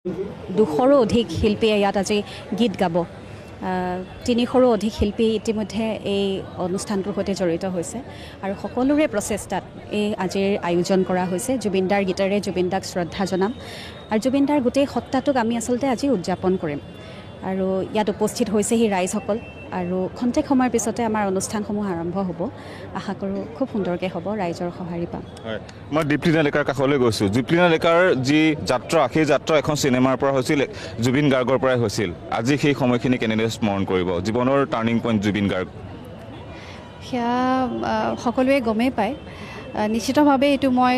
200ৰো অধিক শিল্পীয়ে ইয়াত আজি গীত গাব 300ৰো অধিক শিল্পী ইতিমধ্যে এই অনুষ্ঠানটোৰ সৈতে জড়িত হৈছে আৰু সকলোৰে প্ৰচেষ্টাত এই আজিৰ আয়োজন কৰা হৈছে জুবিনদাৰ গীতেৰে জুবিনদাক শ্ৰদ্ধা জনাম আৰু জুবিনদাৰ গোটেই সত্তাটোক আমি আচলতে আজি উদযাপন কৰিম আৰু ইয়াত উপস্থিত হৈছেহি ৰাইজসকল আৰু খন্তেক সময়ৰ পিছতে আমাৰ অনুষ্ঠানসমূহ আৰম্ভ হ'ব আশা কৰোঁ খুব সুন্দৰকৈ হ'ব ৰাইজৰ সঁহাৰি পাম হয় মই দীপ্লিনা ডেকাৰ কাষলৈ গৈছোঁ দীপ্লিনা ডেকাৰ যি যাত্ৰা সেই যাত্ৰা এখন চিনেমাৰ পৰা হৈছিল জুবিন গাৰ্গৰ পৰাই হৈছিল আজি সেই সময়খিনি কেনেদৰে স্মৰণ কৰিব জীৱনৰ টাৰ্ণিং পইণ্ট জুবিন গাৰ্গ সেয়া সকলোৱে গমেই পায় নিশ্চিতভাৱে এইটো মই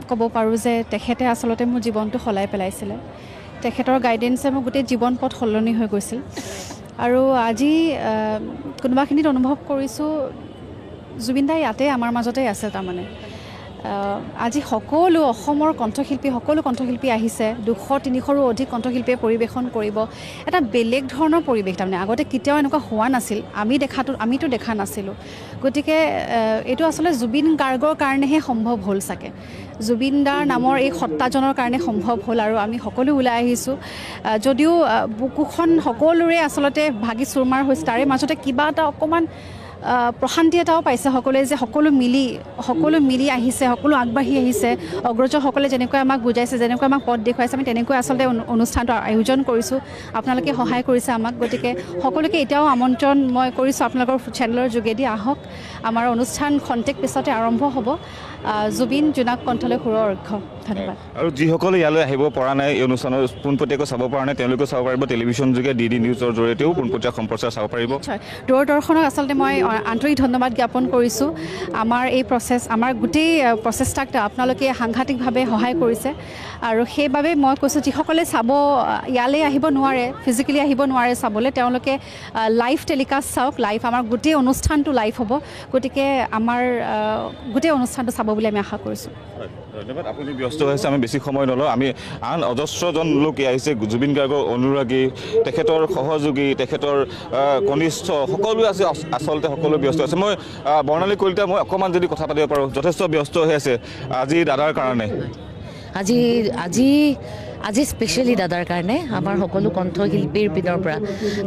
ক'ব পাৰোঁ যে তেখেতে আচলতে মোৰ জীৱনটো সলাই পেলাইছিলে তেখেতৰ গাইডেন্সে মোৰ গোটেই জীৱন পথ সলনি হৈ গৈছিল আৰু আজি কোনোবাখিনিত অনুভৱ কৰিছোঁ জুবিনদাই ইয়াতে আমাৰ মাজতে আছে তাৰমানে আজি সকলো অসমৰ কণ্ঠশিল্পী সকলো কণ্ঠশিল্পী আহিছে 200-300ৰো অধিক কণ্ঠশিল্পীয়ে পৰিৱেশন কৰিব এটা বেলেগ ধৰণৰ পৰিৱেশ তাৰমানে আগতে কেতিয়াও এনেকুৱা হোৱা নাছিল আমিতো দেখা নাছিলোঁ গতিকে এইটো আচলতে জুবিন গাৰ্গৰ কাৰণেহে সম্ভৱ হ'ল চাগে জুবিনদাৰ নামৰ এই সত্তাজনৰ কাৰণে সম্ভৱ হ'ল আৰু আমি সকলো ওলাই আহিছোঁ যদিও বুকুখন সকলোৰে আচলতে ভাগি চুৰমাৰ হৈছে তাৰে মাজতে কিবা এটা অকণমান প্ৰশান্তি এটাও পাইছে সকলোৱে যে সকলো মিলি আহিছে সকলো আগবাঢ়ি আহিছে অগ্ৰজসকলে যেনেকৈ আমাক বুজাইছে যেনেকৈ আমাক পথ দেখুৱাইছে আমি তেনেকৈ আচলতে অনুষ্ঠানটো আয়োজন কৰিছোঁ আপোনালোকে সহায় কৰিছে আমাক গতিকে সকলোকে এতিয়াও আমন্ত্ৰণ মই কৰিছোঁ আপোনালোকৰ চেনেলৰ যোগেদি আহক আমাৰ অনুষ্ঠান খন্তেক পিছতে আৰম্ভ হ'ব জুবিন জোনাক কণ্ঠলৈ সুৰৰ অৰ্ঘ্য ধন্যবাদ আৰু যিসকলে ইয়ালৈ আহিব পৰা নাই এই অনুষ্ঠানৰ পোনপটীয়াকৈ চাব পৰা নাই তেওঁলোকেও চাব পাৰিব টেলিভিশ্যন যোগে DD নিউজৰ জৰিয়তেও পোনপটীয়া সম্প্ৰচাৰ চাব পাৰিব নিশ্চয় দূৰদৰ্শনক আচলতে মই আন্তৰিক ধন্যবাদ জ্ঞাপন কৰিছোঁ আমাৰ এই আমাৰ গোটেই প্ৰচেষ্টাক আপোনালোকে সাংঘাতিকভাৱে সহায় কৰিছে আৰু সেইবাবে মই কৈছোঁ যিসকলে চাব ইয়ালৈ আহিব নোৱাৰে ফিজিকেলি আহিব নোৱাৰে চাবলৈ তেওঁলোকে লাইভ টেলিকাষ্ট চাওক লাইভ আমাৰ গোটেই অনুষ্ঠানটো লাইভ হ'ব গতিকে আমাৰ গোটেই অনুষ্ঠানটো চাব বুলি আমি আশা কৰিছোঁ ধন্যবাদ আপুনি ব্যস্ত হৈছে আমি বেছি সময় নলওঁ আমি আন অজস্ৰজন লোক আহিছে জুবিন গাৰ্গৰ অনুৰাগী তেখেতৰ সহযোগী তেখেতৰ কনিষ্ঠ সকলোৱে আছে আচলতে সকলো ব্যস্ত আছে মই বৰ্ণালী কলিতা মই অকণমান যদি কথা পাতিব পাৰোঁ যথেষ্ট ব্যস্ত হৈ আছে আজি দাদাৰ কাৰণে আজি স্পেচিয়েলি দাদাৰ কাৰণে আমাৰ সকলো কণ্ঠশিল্পীৰ পিনৰ পৰা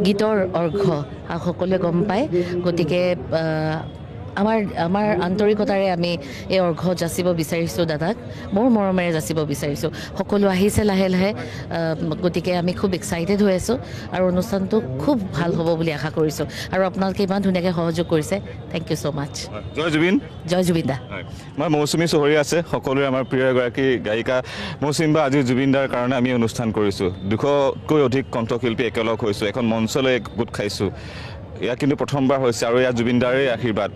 গীতৰ অৰ্ঘ্য সকলোৱে গম পায় গতিকে আমাৰ আন্তৰিকতাৰে আমি এই অৰ্ঘ্য যাচিব বিচাৰিছোঁ দাদাক মোৰ মৰমেৰে যাচিব বিচাৰিছোঁ সকলো আহিছে লাহে লাহে গতিকে আমি খুব এক্সাইটেড হৈ আছোঁ আৰু অনুষ্ঠানটো খুব ভাল হ'ব বুলি আশা কৰিছোঁ আৰু আপোনালোকে ইমান ধুনীয়াকৈ সহযোগ কৰিছে থেংক ইউ ছ' মাছ জয় জুবিন দা মই মৌচুমী চহৰীয়া আছে সকলোৰে আমাৰ প্ৰিয় এগৰাকী গায়িকা মৌচুমী বা আজি জুবিনদাৰ কাৰণে আমি অনুষ্ঠান কৰিছোঁ 200কৈ অধিক কণ্ঠশিল্পী একেলগ হৈছোঁ এখন মঞ্চলৈ গোট খাইছোঁ ইয়াত কিন্তু প্ৰথমবাৰ হৈছে আৰু ইয়াত জুবিনদাৰেই আশীৰ্বাদ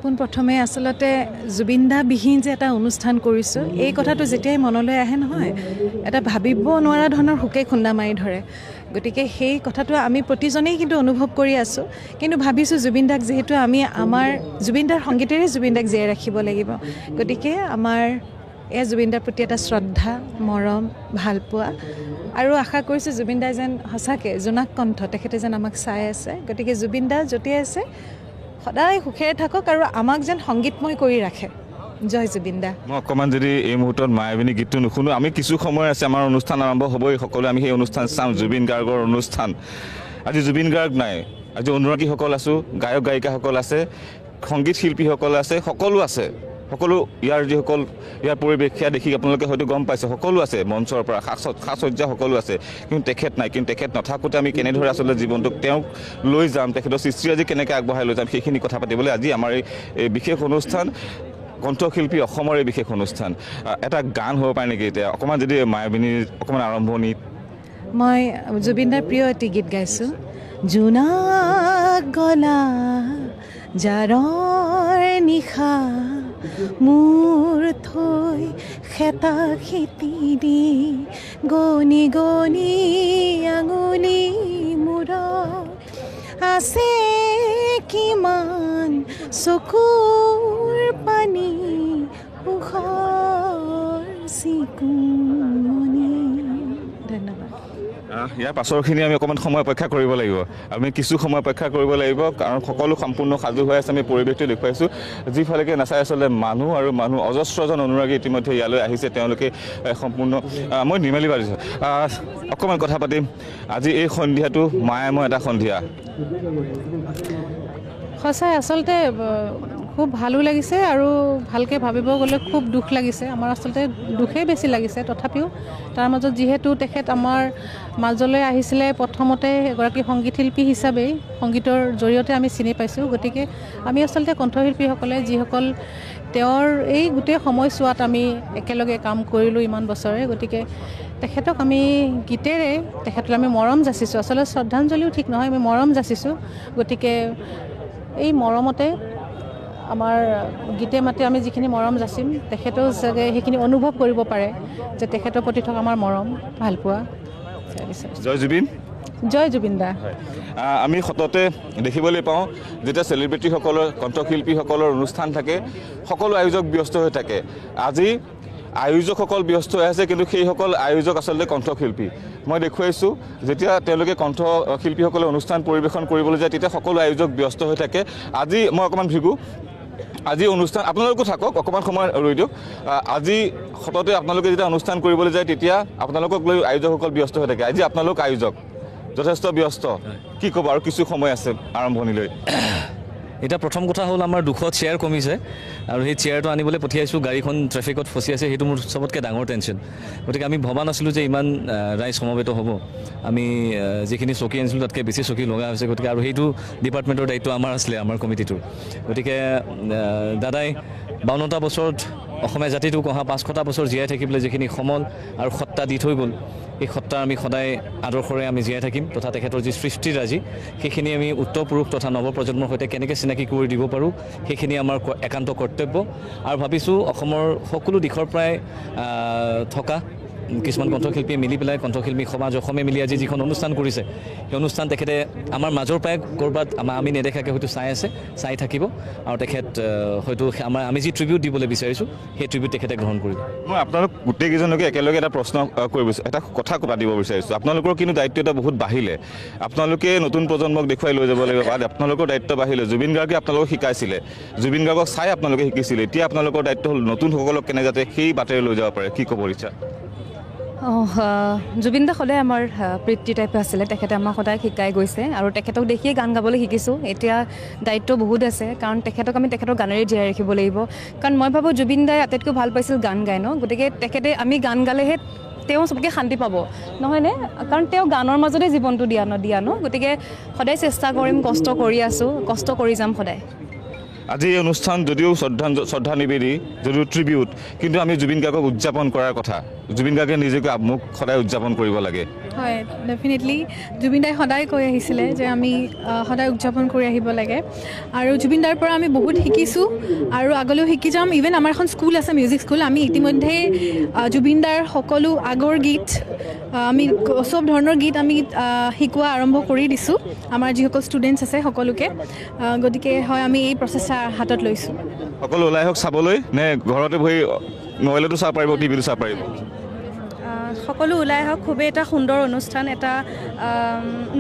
পোনপ্ৰথমে আচলতে জুবিনদা বিহীন যে এটা অনুষ্ঠান কৰিছোঁ এই কথাটো যেতিয়াই মনলৈ আহে নহয় এটা ভাবিব নোৱাৰা ধৰণৰ শোকে খুন্দা মাৰি ধৰে গতিকে সেই কথাটো আমি প্ৰতিজনেই কিন্তু অনুভৱ কৰি আছোঁ কিন্তু ভাবিছোঁ জুবিনদাক যিহেতু আমি আমাৰ জুবিনদাৰ সংগীতেৰে জুবিনদাক জীয়াই ৰাখিব লাগিব গতিকে আমাৰ এয়া জুবিনদাৰ প্ৰতি এটা শ্ৰদ্ধা মৰম ভালপোৱা আৰু আশা কৰিছোঁ জুবিনদা যেন সঁচাকৈ জোনাক কণ্ঠ তেখেতে যেন আমাক চাই আছে গতিকে জুবিনদা য'তেই আছে সদায় সুখেৰে থাকক আৰু আমাক যেন সংগীতময় কৰি ৰাখে জয় জুবিনদা মই অকণমান যদি এই মুহূৰ্তত মায়াবিনী গীতটো নুশুনো আমি কিছু সময় আছে আমাৰ অনুষ্ঠান আৰম্ভ হ'বই সকলোৱে আমি সেই অনুষ্ঠান চাম জুবিন গাৰ্গৰ অনুষ্ঠান আজি জুবিন গাৰ্গ নাই আজি অনুৰাগীসকল আছোঁ গায়ক গায়িকাসকল আছে সংগীত শিল্পীসকল আছে সকলো আছে সকলো যিসকল ইয়াৰ পৰিৱেশ সেয়া দেখি আপোনালোকে হয়তো গম পাইছে সকলো আছে মঞ্চৰ পৰা সাজ সজ্জা সকলো আছে কিন্তু তেখেত নাই কিন্তু তেখেত নাথাকোঁতে আমি কেনেদৰে আচলতে জীৱনটোক তেওঁক লৈ যাম তেখেতৰ সৃষ্টি আজি কেনেকৈ আগবঢ়াই লৈ যাম সেইখিনি কথা পাতিবলৈ আজি আমাৰ এই বিশেষ অনুষ্ঠান কণ্ঠশিল্পী অসমৰ এই বিশেষ অনুষ্ঠান এটা গান হ'ব পাৰে নেকি এতিয়া অকণমান যদি মায়াবিনী অকণমান আৰম্ভণিত মই জুবিনদাৰ প্ৰিয় এটি গীত গাইছোঁ জোনাক গলা জাৰৰ নিশা মোৰ থৈ খেতা খেতি দি গনি গনি আঙুলি মূৰ আছে কিমান চকুৰ পানী সুখৰ চিকুমনি ধন্যবাদ ইয়াৰ পাছৰখিনি আমি অকণমান সময় অপেক্ষা কৰিব লাগিব আমি কিছু সময় অপেক্ষা কৰিব লাগিব কাৰণ সকলো সম্পূৰ্ণ সাজু হৈ আছে আমি পৰিৱেশটো দেখুৱাইছোঁ যিফালেকে নাচাই আচলতে মানুহ আৰু মানুহ অজস্ৰজন অনুৰাগী ইতিমধ্যে ইয়ালৈ আহিছে তেওঁলোকে সম্পূৰ্ণ মই নিৰ্মালি পাৰিছোঁ অকণমান কথা পাতিম আজি এই সন্ধিয়াটো মায়াময় এটা সন্ধিয়া সঁচাই আচলতে খুব ভালো লাগিছে আৰু ভালকৈ ভাবিব গ'লে খুব দুখ লাগিছে আমাৰ আচলতে দুখেই বেছি লাগিছে তথাপিও তাৰ মাজত যিহেতু তেখেত আমাৰ মাজলৈ আহিছিলে প্ৰথমতে এগৰাকী সংগীত শিল্পী হিচাপেই সংগীতৰ জৰিয়তে আমি চিনি পাইছোঁ গতিকে আমি আচলতে কণ্ঠশিল্পীসকলে যিসকল তেওঁৰ এই গোটেই সময়ছোৱাত আমি একেলগে কাম কৰিলোঁ ইমান বছৰে গতিকে তেখেতক আমি গীতেৰে তেখেতলৈ আমি মৰম যাচিছোঁ আচলতে শ্ৰদ্ধাঞ্জলিও ঠিক নহয় আমি মৰম যাচিছোঁ গতিকে এই মৰমতে আমাৰ গীতে মাতে আমি যিখিনি মৰম যাচিম তেখেতেও চাগে সেইখিনি অনুভৱ কৰিব পাৰে যে তেখেতৰ প্ৰতি থকা আমাৰ মৰম ভালপোৱা জয় জুবিন জয় জুবিন দা আমি সততে দেখিবলৈ পাওঁ যেতিয়া চেলিব্ৰিটিসকলৰ কণ্ঠশিল্পীসকলৰ অনুষ্ঠান থাকে সকলো আয়োজক ব্যস্ত হৈ থাকে আজি আয়োজকসকল ব্যস্ত হৈ আছে কিন্তু সেইসকল আয়োজক আচলতে কণ্ঠশিল্পী মই দেখুৱাইছোঁ যেতিয়া তেওঁলোকে কণ্ঠশিল্পীসকলে অনুষ্ঠান পৰিৱেশন কৰিবলৈ যায় তেতিয়া সকলো আয়োজক ব্যস্ত হৈ থাকে আজি মই অকণমান ভিগো আজি অনুষ্ঠান আপোনালোকো থাকক অকণমান সময় ৰৈ দিয়ক আজি সততে আপোনালোকে যেতিয়া অনুষ্ঠান কৰিবলৈ যায় তেতিয়া আপোনালোকক লৈ আয়োজকসকল ব্যস্ত হৈ থাকে আজি আপোনালোক আয়োজক যথেষ্ট ব্যস্ত কি ক'ব আৰু কিছু সময় আছে আৰম্ভণিলৈ এটা প্ৰথম কথা হ'ল আমাৰ 200 চেয়াৰ কমিছে আৰু সেই চেয়াৰটো আনিবলৈ পঠিয়াইছোঁ গাড়ীখন ট্ৰেফিকত ফচি আছে সেইটো মোৰ চবতকৈ ডাঙৰ টেনশ্যন গতিকে আমি ভবা নাছিলোঁ যে ইমান ৰাইজ সমবেত হ'ব আমি যিখিনি চকী আনিছিলোঁ তাতকৈ বেছি চকী লগা হৈছে গতিকে আৰু সেইটো ডিপাৰ্টমেণ্টৰ দায়িত্ব আমাৰ আছিলে আমাৰ কমিটিটোৰ গতিকে দাদাই 52টা বছৰত অসমীয়া জাতিটোক অহা 500টা বছৰ জীয়াই থাকিবলৈ যিখিনি সমল আৰু সত্তা দি থৈ গ'ল এই সত্তা আমি সদায় আদৰ্শৰে আমি জীয়াই থাকিম তথা তেখেতৰ যি সৃষ্টিৰাজি সেইখিনি আমি উত্তৰ পুৰুষ তথা নৱপ্ৰজন্মৰ সৈতে কেনেকৈ চিনাকি কৰি দিব পাৰোঁ সেইখিনি আমাৰ একান্ত কৰ্তব্য আৰু ভাবিছোঁ অসমৰ সকলো দিশৰ পৰাই থকা কিছুমান কণ্ঠশিল্পীয়ে মিলি পেলাই কণ্ঠশিল্পী সমাজ অসমে মিলি আজি যিখন অনুষ্ঠান কৰিছে সেই অনুষ্ঠান তেখেতে আমাৰ মাজৰ পৰাই ক'ৰবাত আমি নেদেখাকৈ হয়তো চাই থাকিব আৰু তেখেত হয়তো আমি যি ট্ৰিবিউট দিবলৈ বিচাৰিছোঁ সেই ট্ৰিবিউট তেখেতে গ্ৰহণ কৰিব মই আপোনালোক গোটেইকেইজনকে একেলগে এটা প্ৰশ্ন কৰিব এটা কথা পাতিব বিচাৰিছোঁ আপোনালোকৰ কিন্তু দায়িত্ব এটা বহুত বাঢ়িলে আপোনালোকে নতুন প্ৰজন্মক দেখুৱাই লৈ যাব লাগিব আপোনালোকৰ দায়িত্ব বাঢ়িলে জুবিন গাৰ্গে আপোনালোকক শিকাইছিলে জুবিন গাৰ্গক চাই আপোনালোকে শিকিছিলে এতিয়া আপোনালোকৰ দায়িত্ব হ'ল নতুনসকলক কেনে যাতে সেই বাটেৰে লৈ যাব পাৰে কি ক'ব ইচ্ছা জুবিন দা সদায় আমাৰ পিতৃ টাইপে আছিলে তেখেতে আমাক সদায় শিকাই গৈছে আৰু তেখেতক দেখিয়ে গান গাবলৈ শিকিছোঁ এতিয়া দায়িত্ব বহুত আছে কাৰণ তেখেতক আমি তেখেতৰ গানেৰে জীয়াই ৰাখিব লাগিব কাৰণ মই ভাবোঁ জুবিন দাই আটাইতকৈ ভাল পাইছিল গান গাই ন গতিকে তেখেতে আমি গান গালেহে তেওঁ চবকে শান্তি পাব নহয়নে কাৰণ তেওঁ গানৰ মাজতে জীৱনটো দিয়া ন গতিকে সদায় চেষ্টা কৰিম কষ্ট কৰি আছোঁ কষ্ট কৰি যাম সদায় আজি এই অনুষ্ঠান যদিও শ্ৰদ্ধা নিবেদী যদিও ট্ৰিবিউট কিন্তু আমি জুবিন গাৰ্গক উদযাপন কৰাৰ কথা জুবিন গাৰ্গে নিজকে মোক সদায় উদযাপন কৰিব লাগে হয় ডেফিনেটলি জুবিন দাই সদায় কৈ আহিছিলে যে আমি সদায় উদযাপন কৰি আহিব লাগে আৰু জুবিন দাৰ পৰা আমি বহুত শিকিছোঁ আৰু আগলৈও শিকি যাম ইভেন আমাৰ এখন স্কুল আছে মিউজিক স্কুল আমি ইতিমধ্যে জুবিন দাৰ সকলো আগৰ গীত আমি চব ধৰণৰ গীত আমি শিকোৱা আৰম্ভ কৰি দিছোঁ আমাৰ যিসকল ষ্টুডেণ্টছ আছে সকলোকে গতিকে হয় আমি এই প্ৰচেষ্টা হাতত লৈছোঁ সকলো ওলাই হওক চাবলৈ নে ঘৰতে বহি মোবাইলতো চাব পাৰিব টিভিটো চাব পাৰিব সকলো ওলাই হওক খুবেই এটা সুন্দৰ অনুষ্ঠান এটা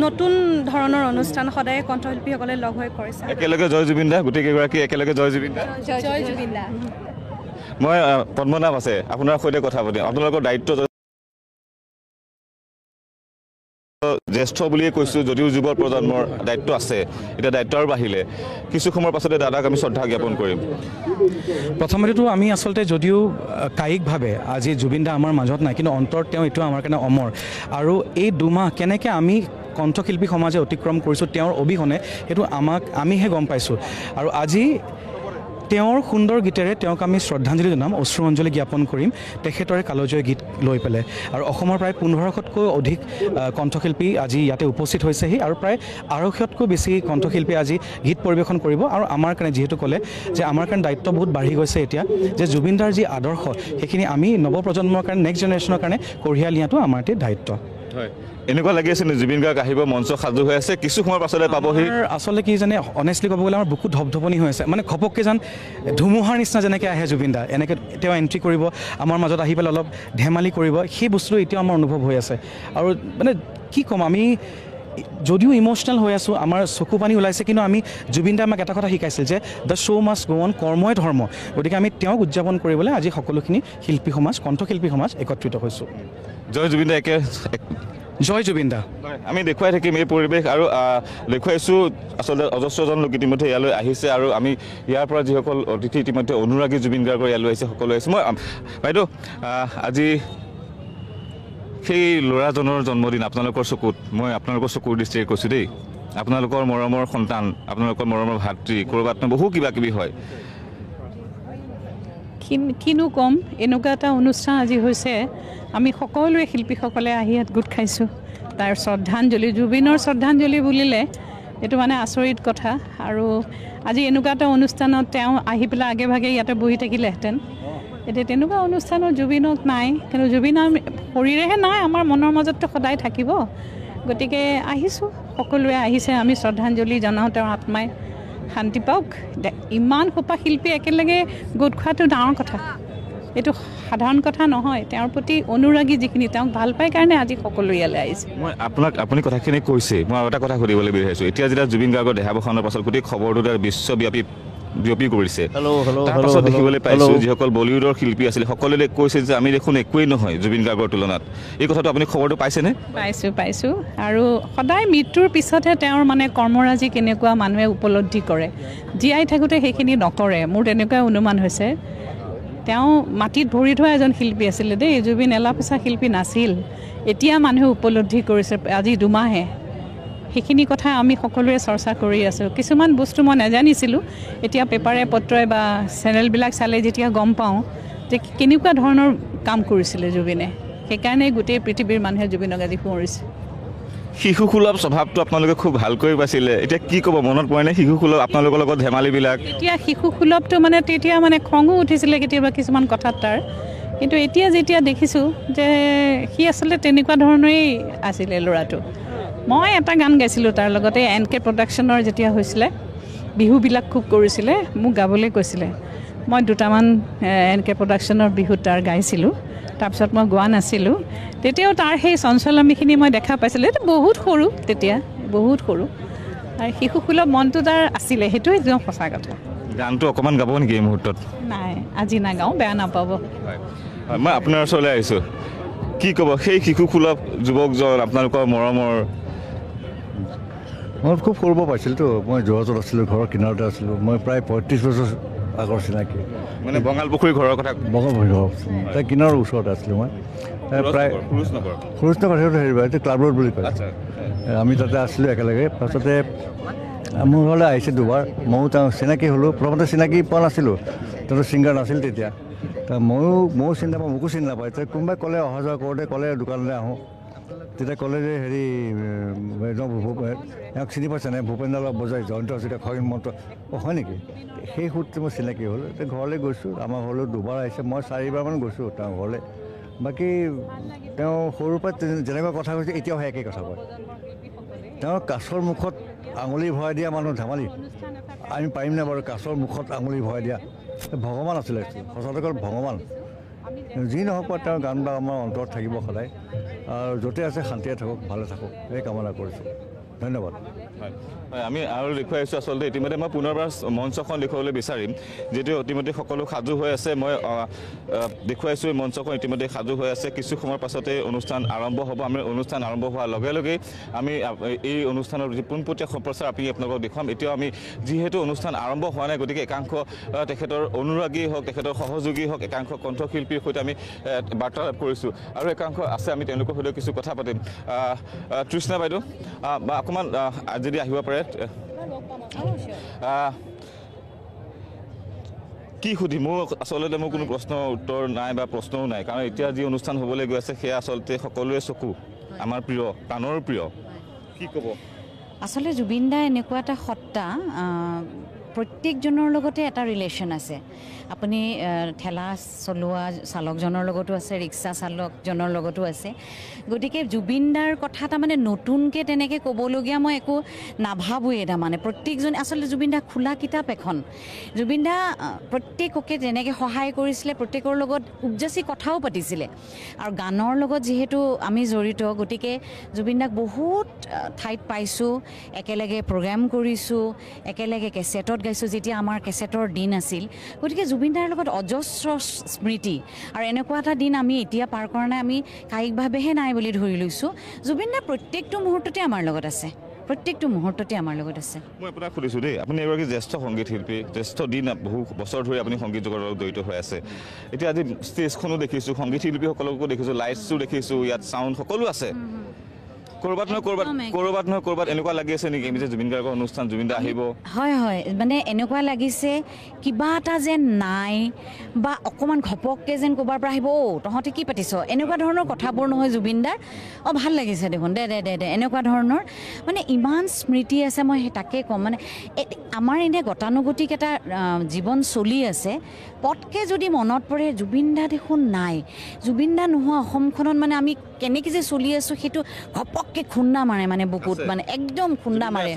নতুন ধৰণৰ অনুষ্ঠান সদায় কণ্ঠশিল্পীসকলে লগ হৈ কৰিছে একেলগে জয় জুবিন দা গোটেইকেইগৰাকী একেলগে জয় জুবিন দা জয় জুবিন দা মই পদ্মনাভ আছে আপোনাৰ সৈতে কথা পাতিম আপোনালোকৰ দায়িত্ব জ্যেষ্ঠ বুলিয়ে কৈছোঁ যদিও যুৱ প্ৰজন্মৰ দায়িত্ব আছে এতিয়া দায়িত্ব আৰু বাঢ়িলে কিছু সময়ৰ পাছতে দাদাক আমি শ্ৰদ্ধা জ্ঞাপন কৰিম প্ৰথমতেতো আমি আচলতে যদিও কায়িকভাৱে আজি জুবিন দা আমাৰ মাজত নাই কিন্তু অন্তৰত তেওঁ এইটো আমাৰ কাৰণে অমৰ আৰু এই 2 মাহ কেনেকৈ আমি কণ্ঠশিল্পী সমাজে অতিক্ৰম কৰিছোঁ তেওঁৰ অবিহনে সেইটো আমিহে গম পাইছোঁ আৰু আজি তেওঁৰ সুন্দৰ গীতেৰে তেওঁক আমি শ্ৰদ্ধাঞ্জলি জনাম অশ্ৰুঅঞ্জলি জ্ঞাপন কৰিম তেখেতৰে কালজয়ী গীত লৈ পেলাই আৰু অসমৰ প্ৰায় 1500তকৈ অধিক কণ্ঠশিল্পী আজি ইয়াতে উপস্থিত হৈছেহি আৰু প্ৰায় 250তকৈ বেছি কণ্ঠশিল্পী আজি গীত পৰিৱেশন কৰিব আৰু আমাৰ কাৰণে যিহেতু ক'লে যে আমাৰ কাৰণে দায়িত্ব বহুত বাঢ়ি গৈছে এতিয়া যে জুবিন দাৰ যি আদৰ্শ সেইখিনি আমি নৱপ্ৰজন্মৰ কাৰণে নেক্সট জেনেৰেশ্যনৰ কাৰণে কঢ়িয়াই নিয়াটো আমাৰ এতিয়া দায়িত্ব হয় এনেকুৱা লাগি আছে জুবিন গাৰ্গ আহিব মঞ্চ সাজু হৈ আছে কিছু সময়ৰ পাছতে পাবহি আচলতে কি জানে অনেষ্টলি ক'ব গ'লে আমাৰ বুকু ধপধপনি হৈ আছে মানে ঘপককৈ যেন ধুমুহাৰ নিচিনা যেনেকৈ আহে জুবিন দা এনেকৈ তেওঁ এণ্ট্ৰি কৰিব আমাৰ মাজত আহি পেলাই অলপ ধেমালি কৰিব সেই বস্তুটো এতিয়াও আমাৰ অনুভৱ হৈ আছে আৰু মানে কি ক'ম আমি যদিও ইম'চনেল হৈ আছোঁ আমাৰ চকু পানী ওলাইছে কিন্তু আমি জুবিন দাই আমাক এটা কথা শিকাইছিল যে the show' must go on কৰ্মই ধৰ্ম গতিকে আমি তেওঁক উদযাপন কৰিবলৈ আজি সকলোখিনি শিল্পী সমাজ কণ্ঠশিল্পী সমাজ একত্ৰিত হৈছোঁ জয় জুবিন দা জয় জুবিন দা আমি দেখুৱাই থাকিম এই পৰিৱেশ আৰু দেখুৱাইছোঁ আচলতে অজস্ৰজন লোক ইতিমধ্যে ইয়ালৈ আহিছে আৰু আমি ইয়াৰ পৰা যিসকল অতিথি ইতিমধ্যে অনুৰাগী জুবিন গাৰ্গৰ ইয়ালৈ আহিছে সকলো আহিছে মই বাইদেউ আজি সেই ল'ৰাজনৰ জন্মদিন আপোনালোকৰ চকুত মই আপোনালোকৰ চকুৰ দৃষ্টিৰে কৈছোঁ দেই আপোনালোকৰ মৰমৰ সন্তান আপোনালোকৰ মৰমৰ ভাতৃ ক'ৰবাত বহু কিবা কিবি হয় কিনো ক'ম এনেকুৱা এটা অনুষ্ঠান আজি হৈছে আমি সকলোৱে শিল্পীসকলে আহি ইয়াত গোট খাইছোঁ তাৰ শ্ৰদ্ধাঞ্জলি জুবিনৰ শ্ৰদ্ধাঞ্জলি বুলিলে এইটো মানে আচৰিত কথা আৰু আজি এনেকুৱা এটা অনুষ্ঠানত তেওঁ আহি পেলাই আগে ভাগে ইয়াতে বহি থাকিলেহেঁতেন এতিয়া তেনেকুৱা অনুষ্ঠানত জুবিনক নাই কিন্তু জুবিনৰ শৰীৰেহে নাই আমাৰ মনৰ মাজততো সদায় থাকিব গতিকে আহিছোঁ সকলোৱে আহিছে আমি শ্ৰদ্ধাঞ্জলি জনাওঁ তেওঁৰ আত্মাই শান্তি পাওক ইমান সোপা শিল্পী একেলগে গোট খোৱাটো ডাঙৰ কথা এইটো সাধাৰণ কথা নহয় তেওঁৰ প্ৰতি অনুৰাগী যিখিনি তেওঁক ভাল পায় কাৰণে আজি সকলো ইয়ালৈ আহিছে মই আপুনি কথাখিনি কৈছে মই আৰু এটা কথা সুধিবলৈ বিচাৰিছোঁ এতিয়া যেতিয়া জুবিন গাৰ্গৰ দেহাৱসানৰ পাছত গোটেই খবৰটো তাৰ বিশ্বব্যাপী বিয়পি কৰিছে তাৰপাছত দেখিবলৈ পাইছোঁ যিসকল বলিউডৰ শিল্পী আছিলে সকলোৱে কৈছে যে আমি দেখোন একোৱেই নহয় জুবিন গাৰ্গৰ তুলনাত এই কথাটো আপুনি খবৰটো পাইছেনে পাইছোঁ আৰু সদায় মৃত্যুৰ পিছতহে তেওঁৰ মানে কৰ্মৰাজি কেনেকুৱা মানুহে উপলব্ধি কৰে জীয়াই থাকোঁতে সেইখিনি নকৰে মোৰ তেনেকুৱাই অনুমান হৈছে তেওঁ মাটিত ভৰি থোৱা এজন শিল্পী আছিলে দেই জুবিন এলাপেচা শিল্পী নাছিল এতিয়া মানুহে উপলব্ধি কৰিছে আজি দুমাহে সেইখিনি কথা আমি সকলোৱে চৰ্চা কৰি আছোঁ কিছুমান বস্তু মই নাজানিছিলোঁ এতিয়া পেপাৰে পত্ৰই বা চেনেলবিলাক চালে যেতিয়া গম পাওঁ যে কেনেকুৱা ধৰণৰ কাম কৰিছিলে জুবিনে সেইকাৰণে গোটেই পৃথিৱীৰ মানুহে জুবিনক আজি সোঁৱৰিছে শিশুসুলভ স্বভাৱটো আপোনালোকে খুব ভালকৈ পাইছিলে এতিয়া কি ক'ব মনত পৰেনে শিশুসুলভ আপোনালোকৰ লগত ধেমালিবিলাক এতিয়া শিশুসুলভটো মানে তেতিয়া মানে খঙো উঠিছিলে কেতিয়াবা কিছুমান কথাত তাৰ কিন্তু এতিয়া যেতিয়া দেখিছোঁ যে সি আচলতে তেনেকুৱা ধৰণৰেই আছিলে ল'ৰাটো মই এটা গান গাইছিলোঁ তাৰ লগতে NK প্ৰডাকশ্যনৰ যেতিয়া হৈছিলে বিহুবিলাক খুব কৰিছিলে মোক গাবলৈ কৈছিলে মই দুটামান NK প্ৰডাকশ্যনৰ বিহুত তাৰ গাইছিলোঁ তাৰপিছত মই গোৱা নাছিলোঁ তেতিয়াও তাৰ সেই চঞ্চলামীখিনি মই দেখা পাইছিলোঁ এইটো বহুত সৰু তেতিয়া বহুত সৰু আৰু শিশুসুলভ মনটো তাৰ আছিলে সেইটোৱে একদম সঁচা কথা গানটো অকণমান গাব নেকি এই মুহূৰ্তত নাই আজি নাগাওঁ বেয়া নাপাব মই আপোনাৰ ওচৰলৈ আহিছোঁ কি ক'ব সেই শিশুসুলভ যুৱকজন আপোনালোকৰ মৰমৰ মই খুব সৰুৰ পৰা পাইছিলোঁতো মই যোৰহাটত আছিলোঁ ঘৰৰ কিনাৰতে আছিলোঁ মই প্ৰায় 35 বছৰ আগৰ চিনাকি মানে বঙালপুখুৰী ঘৰৰ কথা বঙালপুখুৰী ঘৰ তাৰ কিনাৰৰ ওচৰতে আছিলোঁ মই প্ৰায় সুৰুজনগৰ হেৰি এইটো ক্লাব ৰোড বুলি কয় আমি তাতে আছিলোঁ একেলগে তাৰপিছতে মোৰ ঘৰলৈ আহিছে দুবাৰ ময়ো তেওঁ চিনাকি হ'লোঁ প্ৰথমতে চিনাকি পোৱা নাছিলোঁ তেওঁতো ছিংগাৰ নাছিল তেতিয়া ময়ো চিনি নাপাওঁ মোকো চিনি নাপায় তেতিয়া কোনোবাই ক'লে অহা যোৱা কৰোঁতে ক'লে দোকানলৈ আহোঁ তেতিয়া ক'লে যে হেৰি এওঁক চিনি পাইছে নাই ভূপেন্দ্ৰ বজাই জয়ন্ত হাজৰিকা খগেন মহন্ত হয় নেকি সেই সূত্ৰে মই চিনাকি হ'ল এতিয়া ঘৰলৈ গৈছোঁ আমাৰ ঘৰলৈ দুবাৰ আহিছে মই 4বাৰমান গৈছোঁ তেওঁৰ ঘৰলৈ বাকী তেওঁ সৰুৰ পৰা যেনেকুৱা কথা কৈছে এতিয়াও সেই একেই কথা কয় তেওঁ কাছৰ মুখত আঙুলি ভৰাই দিয়া মানুহ ধেমালি আমি পাৰিম নে বাৰু কাছৰ মুখত আঙুলি ভৰাই দিয়া ভগৱান আছিলে সঁচাকৈ ভগৱান যি নহওক বা তেওঁৰ গানবিলাক আমাৰ অন্তৰত থাকিব সদায় আৰু য'তে আছে শান্তিয়ে থাকক ভালে থাকক এই কামনা কৰিছোঁ ধন্যবাদ হয় আমি আৰু দেখুৱাইছোঁ আচলতে ইতিমধ্যে মই পুনৰবাৰ মঞ্চখন দেখুৱাবলৈ বিচাৰিম যিটো ইতিমধ্যে সকলো সাজু হৈ আছে মই দেখুৱাইছোঁ এই মঞ্চখন ইতিমধ্যে সাজু হৈ আছে কিছু সময়ৰ পাছতে অনুষ্ঠান আৰম্ভ হ'ব আমি অনুষ্ঠান আৰম্ভ হোৱাৰ লগে লগেই আমি এই অনুষ্ঠানৰ যি পোনপটীয়া সম্প্ৰচাৰ আপোনালোকক দেখুৱাম এতিয়াও আমি যিহেতু অনুষ্ঠান আৰম্ভ হোৱা নাই গতিকে একাংশ তেখেতৰ অনুৰাগী হওক তেখেতৰ সহযোগী হওক একাংশ কণ্ঠশিল্পীৰ সৈতে আমি বাৰ্তালাপ কৰিছোঁ আৰু একাংশ আছে আমি তেওঁলোকৰ সৈতে কিছু কথা পাতিম তৃষ্ণা বাইদেউ বা অকণমান যদি আহিব পাৰে কি সুধিম মোৰ আচলতে মোৰ কোনো প্ৰশ্নৰ উত্তৰ নাই বা প্ৰশ্নও নাই কাৰণ এতিয়া যি অনুষ্ঠান হ'বলৈ গৈ আছে সেয়া আচলতে সকলোৱে চকু আমাৰ প্ৰিয় প্ৰাণৰ প্ৰিয় কি ক'ব আচলতে জুবিন দা এনেকুৱা এটা সত্তা প্ৰত্যেকজনৰ লগতে এটা ৰিলেশ্যন আছে আপুনি ঠেলা চলোৱা চালকজনৰ লগতো আছে, ৰিক্সা চালকজনৰ লগতো আছে। গতিকে জুবিন দাৰ কথা তাৰমানে নতুনকৈ তেনেকৈ ক'বলগীয়া মই একো নাভাবোঁৱেই। তাৰমানে প্ৰত্যেকজন আচলতে জুবিন দা খোলা কিতাপ এখন। জুবিন দা প্ৰত্যেককে তেনেকৈ সহায় কৰিছিলে, প্ৰত্যেকৰ লগত উপজাচি কথাও পাতিছিলে। আৰু গানৰ লগত যিহেতু আমি জড়িত, গতিকে জুবিন দাক বহুত ঠাইত পাইছোঁ, একেলগে প্ৰগ্ৰাম কৰিছোঁ, একেলগে কেছেটত গাইছোঁ যেতিয়া আমাৰ কেছেটৰ দিন আছিল। গতিকে জুবিন দাৰ লগত অজস্ৰ স্মৃতি। আৰু এনেকুৱা এটা দিন আমি এতিয়া পাৰ কৰা নাই, আমি কায়িকভাৱেহে নাই বুলি ধৰি লৈছোঁ। জুবিন দা প্ৰত্যেকটো মুহূৰ্ততে আমাৰ লগত আছে, প্ৰত্যেকটো মুহূৰ্ততে আমাৰ লগত আছে। মই আপোনাক সুধিছোঁ দেই, আপুনি এগৰাকী জ্যেষ্ঠ সংগীত শিল্পী, জ্যেষ্ঠ দিন বহু বছৰ ধৰি আপুনি সংগীত জগতৰ লগত জড়িত হৈ আছে। এতিয়া আজি ষ্টেজখনো দেখিছোঁ, সংগীত শিল্পীসকলকো দেখিছোঁ, লাইটছো দেখিছোঁ, ইয়াত চাউণ্ড সকলো আছে। ক'ৰবাত নহয় ক'ৰবাত এনেকুৱা লাগি আছে নেকি যে জুবিন গাৰ্গৰ অনুষ্ঠান, জুবিন দা আহিব? হয় হয়, মানে এনেকুৱা লাগিছে কিবা এটা যেন নাই, বা অকণমান ঘপককৈ যেন ক'ৰবাৰ পৰা আহিব, তহঁতে কি পাতিছ, এনেকুৱা ধৰণৰ কথাবোৰ নহয় জুবিন দাৰ। ভাল লাগিছে দেখোন, দে এনেকুৱা ধৰণৰ মানে ইমান স্মৃতি আছে। মই তাকে ক'ম, মানে আমাৰ এনে গতানুগতিক এটা জীৱন চলি আছে, পটকৈ যদি মনত পৰে জুবিন দা দেখোন নাই, জুবিন দা নোহোৱা অসমখনত মানে আমি কেনেকৈ যে চলি আছোঁ সেইটো ঘপককৈ খুন্দা মাৰে, মানে বুকুত মানে একদম খুন্দা মাৰে,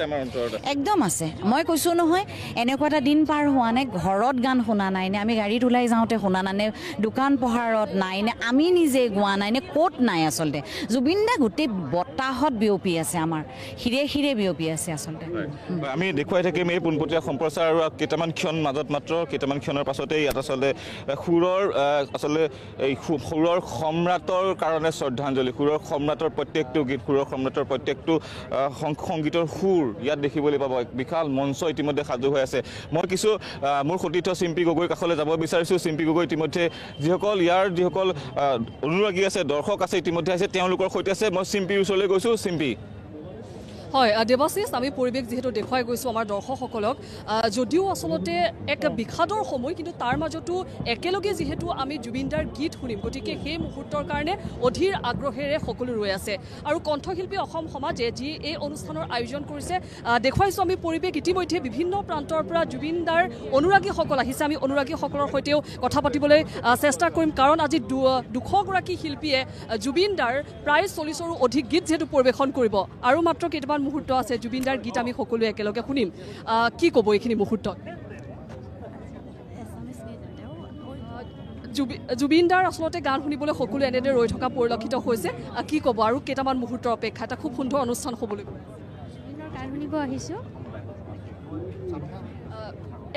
একদম আছে। মই কৈছোঁ নহয়, এনেকুৱা এটা দিন পাৰ হোৱা নাই ঘৰত গান শুনা নাই নে, আমি গাড়ীত ওলাই যাওঁতে শুনা নাই নে, দোকান পোহাৰত নাই নে, আমি নিজে গোৱা নাই নে, ক'ত নাই। আচলতে জুবিন দা গোটেই বতাহত বিয়পি আছে, আমাৰ শিৰে শিৰে বিয়পি আছে আচলতে। আমি দেখুৱাই থাকিম এই পোনপটীয়া সম্প্ৰচাৰ আৰু কেইটামান ক্ষণ মাজত, মাত্ৰ কেইটামান ক্ষণৰ পাছতে ইয়াত আচলতে সুৰৰ আচলতে এই সুৰৰ সম্ৰাটৰ কাৰণে শ্ৰদ্ধাঞ্জলি, সুৰৰ সম্ৰাটৰ প্ৰত্যেকটো গীত, সুৰৰ সম্ৰাটৰ প্ৰত্যেকটো সংগীতৰ সুৰ ইয়াত দেখিবলৈ পাব। বিশাল মঞ্চ ইতিমধ্যে সাজু হৈ আছে। মই কিছু মোৰ সতীৰ্থ চিম্পী গগৈৰ কাষলৈ যাব বিচাৰিছোঁ। চিম্পী গগৈ ইতিমধ্যে যিসকল অনুৰাগী আছে, দৰ্শক আছে, ইতিমধ্যে আছে, তেওঁলোকৰ সৈতে আছে। মই চিম্পীৰ ওচৰলৈ গৈছোঁ। চিম্পী, হয় দেৱাশিষ, আমি পৰিৱেশ যিহেতু দেখুৱাই গৈছোঁ আমাৰ দৰ্শকসকলক, যদিও আচলতে এক বিষাদৰ সময়, কিন্তু তাৰ মাজতো একেলগে যিহেতু আমি জুবিন দাৰ গীত শুনিম, গতিকে সেই মুহূৰ্তৰ কাৰণে অধীৰ আগ্ৰহেৰে সকলো ৰৈ আছে। আৰু কণ্ঠশিল্পী অসম সমাজে যি এই অনুষ্ঠানৰ আয়োজন কৰিছে, দেখুৱাইছোঁ আমি পৰিৱেশ। ইতিমধ্যে বিভিন্ন প্ৰান্তৰ পৰা জুবিন দাৰ অনুৰাগীসকল আহিছে। আমি অনুৰাগীসকলৰ সৈতেও কথা পাতিবলৈ চেষ্টা কৰিম, কাৰণ আজি 200গৰাকী শিল্পীয়ে জুবিন দাৰ প্ৰায় 40ৰো অধিক গীত যিহেতু পৰিৱেশন কৰিব। আৰু মাত্ৰ কেইটামান মুহূৰ্ত আছে, জুবিন দাৰ গীত আমি সকলোৱে একেলগে শুনিম। কি ক'ব এইখিনি মুহূৰ্তত? জুবিন দাৰ আচলতে গান শুনিবলৈ সকলোৱে এনেদৰে ৰৈ থকা পৰিলক্ষিত হৈছে। কি ক'ব? আৰু কেইটামান মুহূৰ্তৰ অপেক্ষা, এটা খুব সুন্দৰ অনুষ্ঠান হ'বলৈ গৈ গান শুনিব আহিছোঁ।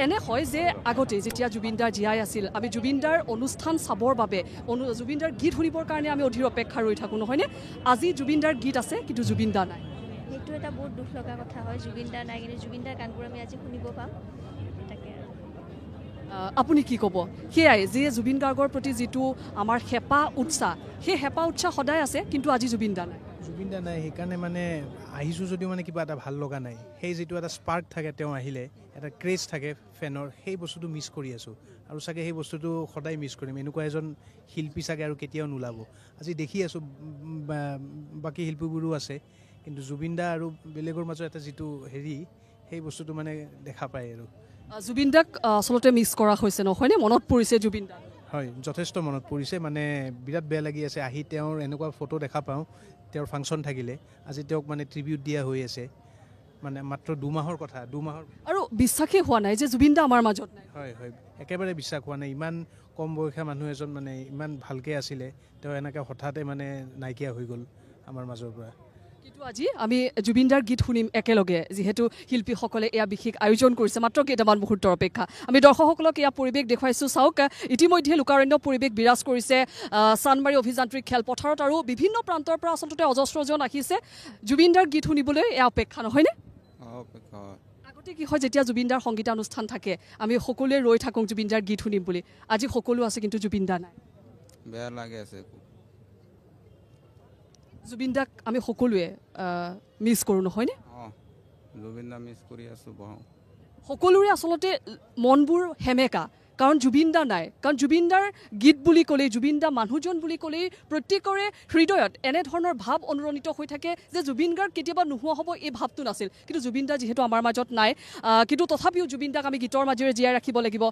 এনে হয় যে আগতে যেতিয়া জুবিন দাৰ জীয়াই আছিল, আমি জুবিন দাৰ অনুষ্ঠান চাবৰ বাবে, জুবিন দাৰ গীত শুনিবৰ কাৰণে আমি অধীৰ অপেক্ষা ৰৈ থাকোঁ, নহয়নে? আজি জুবিন দাৰ গীত আছে, কিন্তু জুবিন দা নাই। সেইটো এটা বহুত দুখ লগা কথা হয়, জুবিন দা নাই, কিন্তু জুবিন দাৰ গানবোৰ আমি আজি শুনিব পাম। তাকে আপুনি কি ক'ব? সেয়াই যে জুবিন গাৰ্গৰ প্ৰতি যিটো আমাৰ হেঁপাহ উৎসাহ, সেই হেঁপাহ উৎসাহ সদায় আছে, কিন্তু আজি জুবিন দা নাই। জুবিন দা নাই, সেইকাৰণে মানে আহিছোঁ যদিও মানে কিবা এটা ভাল লগা নাই। সেই যিটো এটা স্পাৰ্ক থাকে তেওঁ আহিলে, এটা ক্ৰেজ থাকে ফেনৰ, সেই বস্তুটো মিছ কৰি আছোঁ। আৰু চাগে সেই বস্তুটো সদায় মিছ কৰিম। এনেকুৱা এজন শিল্পী চাগে আৰু কেতিয়াও নোলাব। আজি দেখি আছোঁ বাকী শিল্পীবোৰো আছে, কিন্তু জুবিন দা আৰু বেলেগৰ মাজত এটা যিটো সেই বস্তুটো মানে দেখা পায়। আৰু জুবিন দাক আচলতে মিছ কৰা হৈছে, নহয়নে? মনত পৰিছে জুবিন দা? হয়, যথেষ্ট মনত পৰিছে। মানে বিৰাট বেয়া লাগি আছে আহি তেওঁৰ এনেকুৱা ফটো দেখা পাওঁ, তেওঁৰ ফাংচন থাকিলে। আজি তেওঁক মানে ট্ৰিবিউট দিয়া হৈ আছে, মানে মাত্ৰ 2 মাহৰ কথা, 2 মাহৰ। আৰু বিশ্বাসেই হোৱা নাই যে জুবিন দা আমাৰ মাজত নাই। হয় হয়, একেবাৰে বিশ্বাস হোৱা নাই। ইমান কম বয়সীয়া মানুহ এজন, মানে ইমান ভালকৈ আছিলে, তেওঁ এনেকৈ হঠাতে মানে নাইকিয়া হৈ গ'ল আমাৰ মাজৰ পৰা। কিন্তু আজি আমি জুবিন দাৰ গীত শুনিম একেলগে, যিহেতু শিল্পীসকলে এয়া বিশেষ আয়োজন কৰিছে। মাত্ৰ কেইটামান মুহূৰ্তৰ অপেক্ষা। আমি দৰ্শকসকলক এয়া পৰিৱেশ দেখুৱাইছোঁ। চাওক, ইতিমধ্যে লোকাৰণ্য পৰিৱেশ বিৰাজ কৰিছে চানমাৰী অভিযান্ত্ৰিক খেলপথাৰত, আৰু বিভিন্ন প্ৰান্তৰ পৰা আচলতে অজস্ৰজন আহিছে জুবিন দাৰ গীত শুনিবলৈ। এয়া অপেক্ষা, নহয়নে? আগতে কি হয়, যেতিয়া জুবিন দাৰ সংগীতানুষ্ঠান থাকে, আমি সকলোৱে ৰৈ থাকোঁ জুবিন দাৰ গীত শুনিম বুলি। আজি সকলো আছে, কিন্তু জুবিন দা নাই। বেয়া লাগে আছে। জুবিন দাক আমি সকলোৱে মিছ কৰোঁ, নহয়নে? জুবিন দা মিছ কৰি আছোঁ। সকলোৰে আচলতে মনবোৰ সেমেকা কাৰণ জুবিন দা নাই কাৰণ জুবিন দাৰ গীত বুলি ক'লেই জুবিন দা মানুহজন বুলি ক'লেই প্ৰত্যেকৰে হৃদয়ত এনেধৰণৰ ভাৱ অনুৰণিত হৈ থাকে যে জুবিন গাৰ্গ কেতিয়াবা নোহোৱা হ'ব এই ভাৱটো নাছিল কিন্তু জুবিন দা যিহেতু আমাৰ মাজত নাই কিন্তু তথাপিও জুবিন দাক আমি গীতৰ মাজেৰে জীয়াই ৰাখিব লাগিব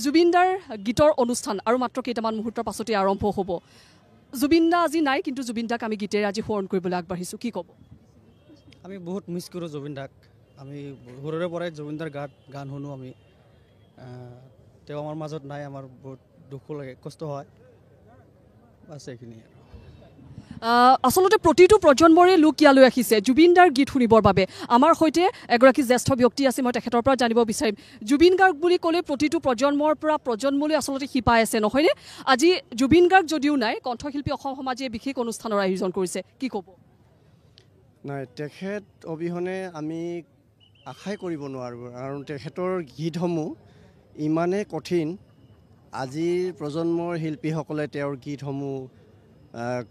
জুবিন দাৰ গীতৰ অনুষ্ঠান আৰু মাত্ৰ কেইটামান মুহূৰ্তৰ পাছতে আৰম্ভ হ'ব জুবিন দা আজি নাই কিন্তু জুবিন দাক আমি গীতেৰে আজি সোঁৱৰণ কৰিবলৈ আগবাঢ়িছোঁ কি ক'ব আমি বহুত মিছ কৰোঁ জুবিন দাক আমি সৰুৰে পৰাই জুবিন দাৰ গান শুনো আমি তেওঁ আমাৰ মাজত নাই আমাৰ বহুত দুখ লাগে কষ্ট হয় বাছ এইখিনি আচলতে প্ৰতিটো প্ৰজন্মৰে লোক ইয়ালৈ আহিছে জুবিন দাৰ গীত শুনিবৰ বাবে আমাৰ সৈতে এগৰাকী জ্যেষ্ঠ ব্যক্তি আছে মই তেখেতৰ পৰা জানিব বিচাৰিম জুবিন গাৰ্গ বুলি ক'লে প্ৰতিটো প্ৰজন্মৰ পৰা প্ৰজন্মলৈ আচলতে শিপাই আছে নহয়নে আজি জুবিন গাৰ্গ যদিও নাই কণ্ঠশিল্পী অসম সমাজে বিশেষ অনুষ্ঠানৰ আয়োজন কৰিছে কি ক'ব নাই তেখেত অবিহনে আমি আশাই কৰিব নোৱাৰোঁ কাৰণ তেখেতৰ গীতসমূহ ইমানে কঠিন আজিৰ প্ৰজন্মৰ শিল্পীসকলে তেওঁৰ গীতসমূহ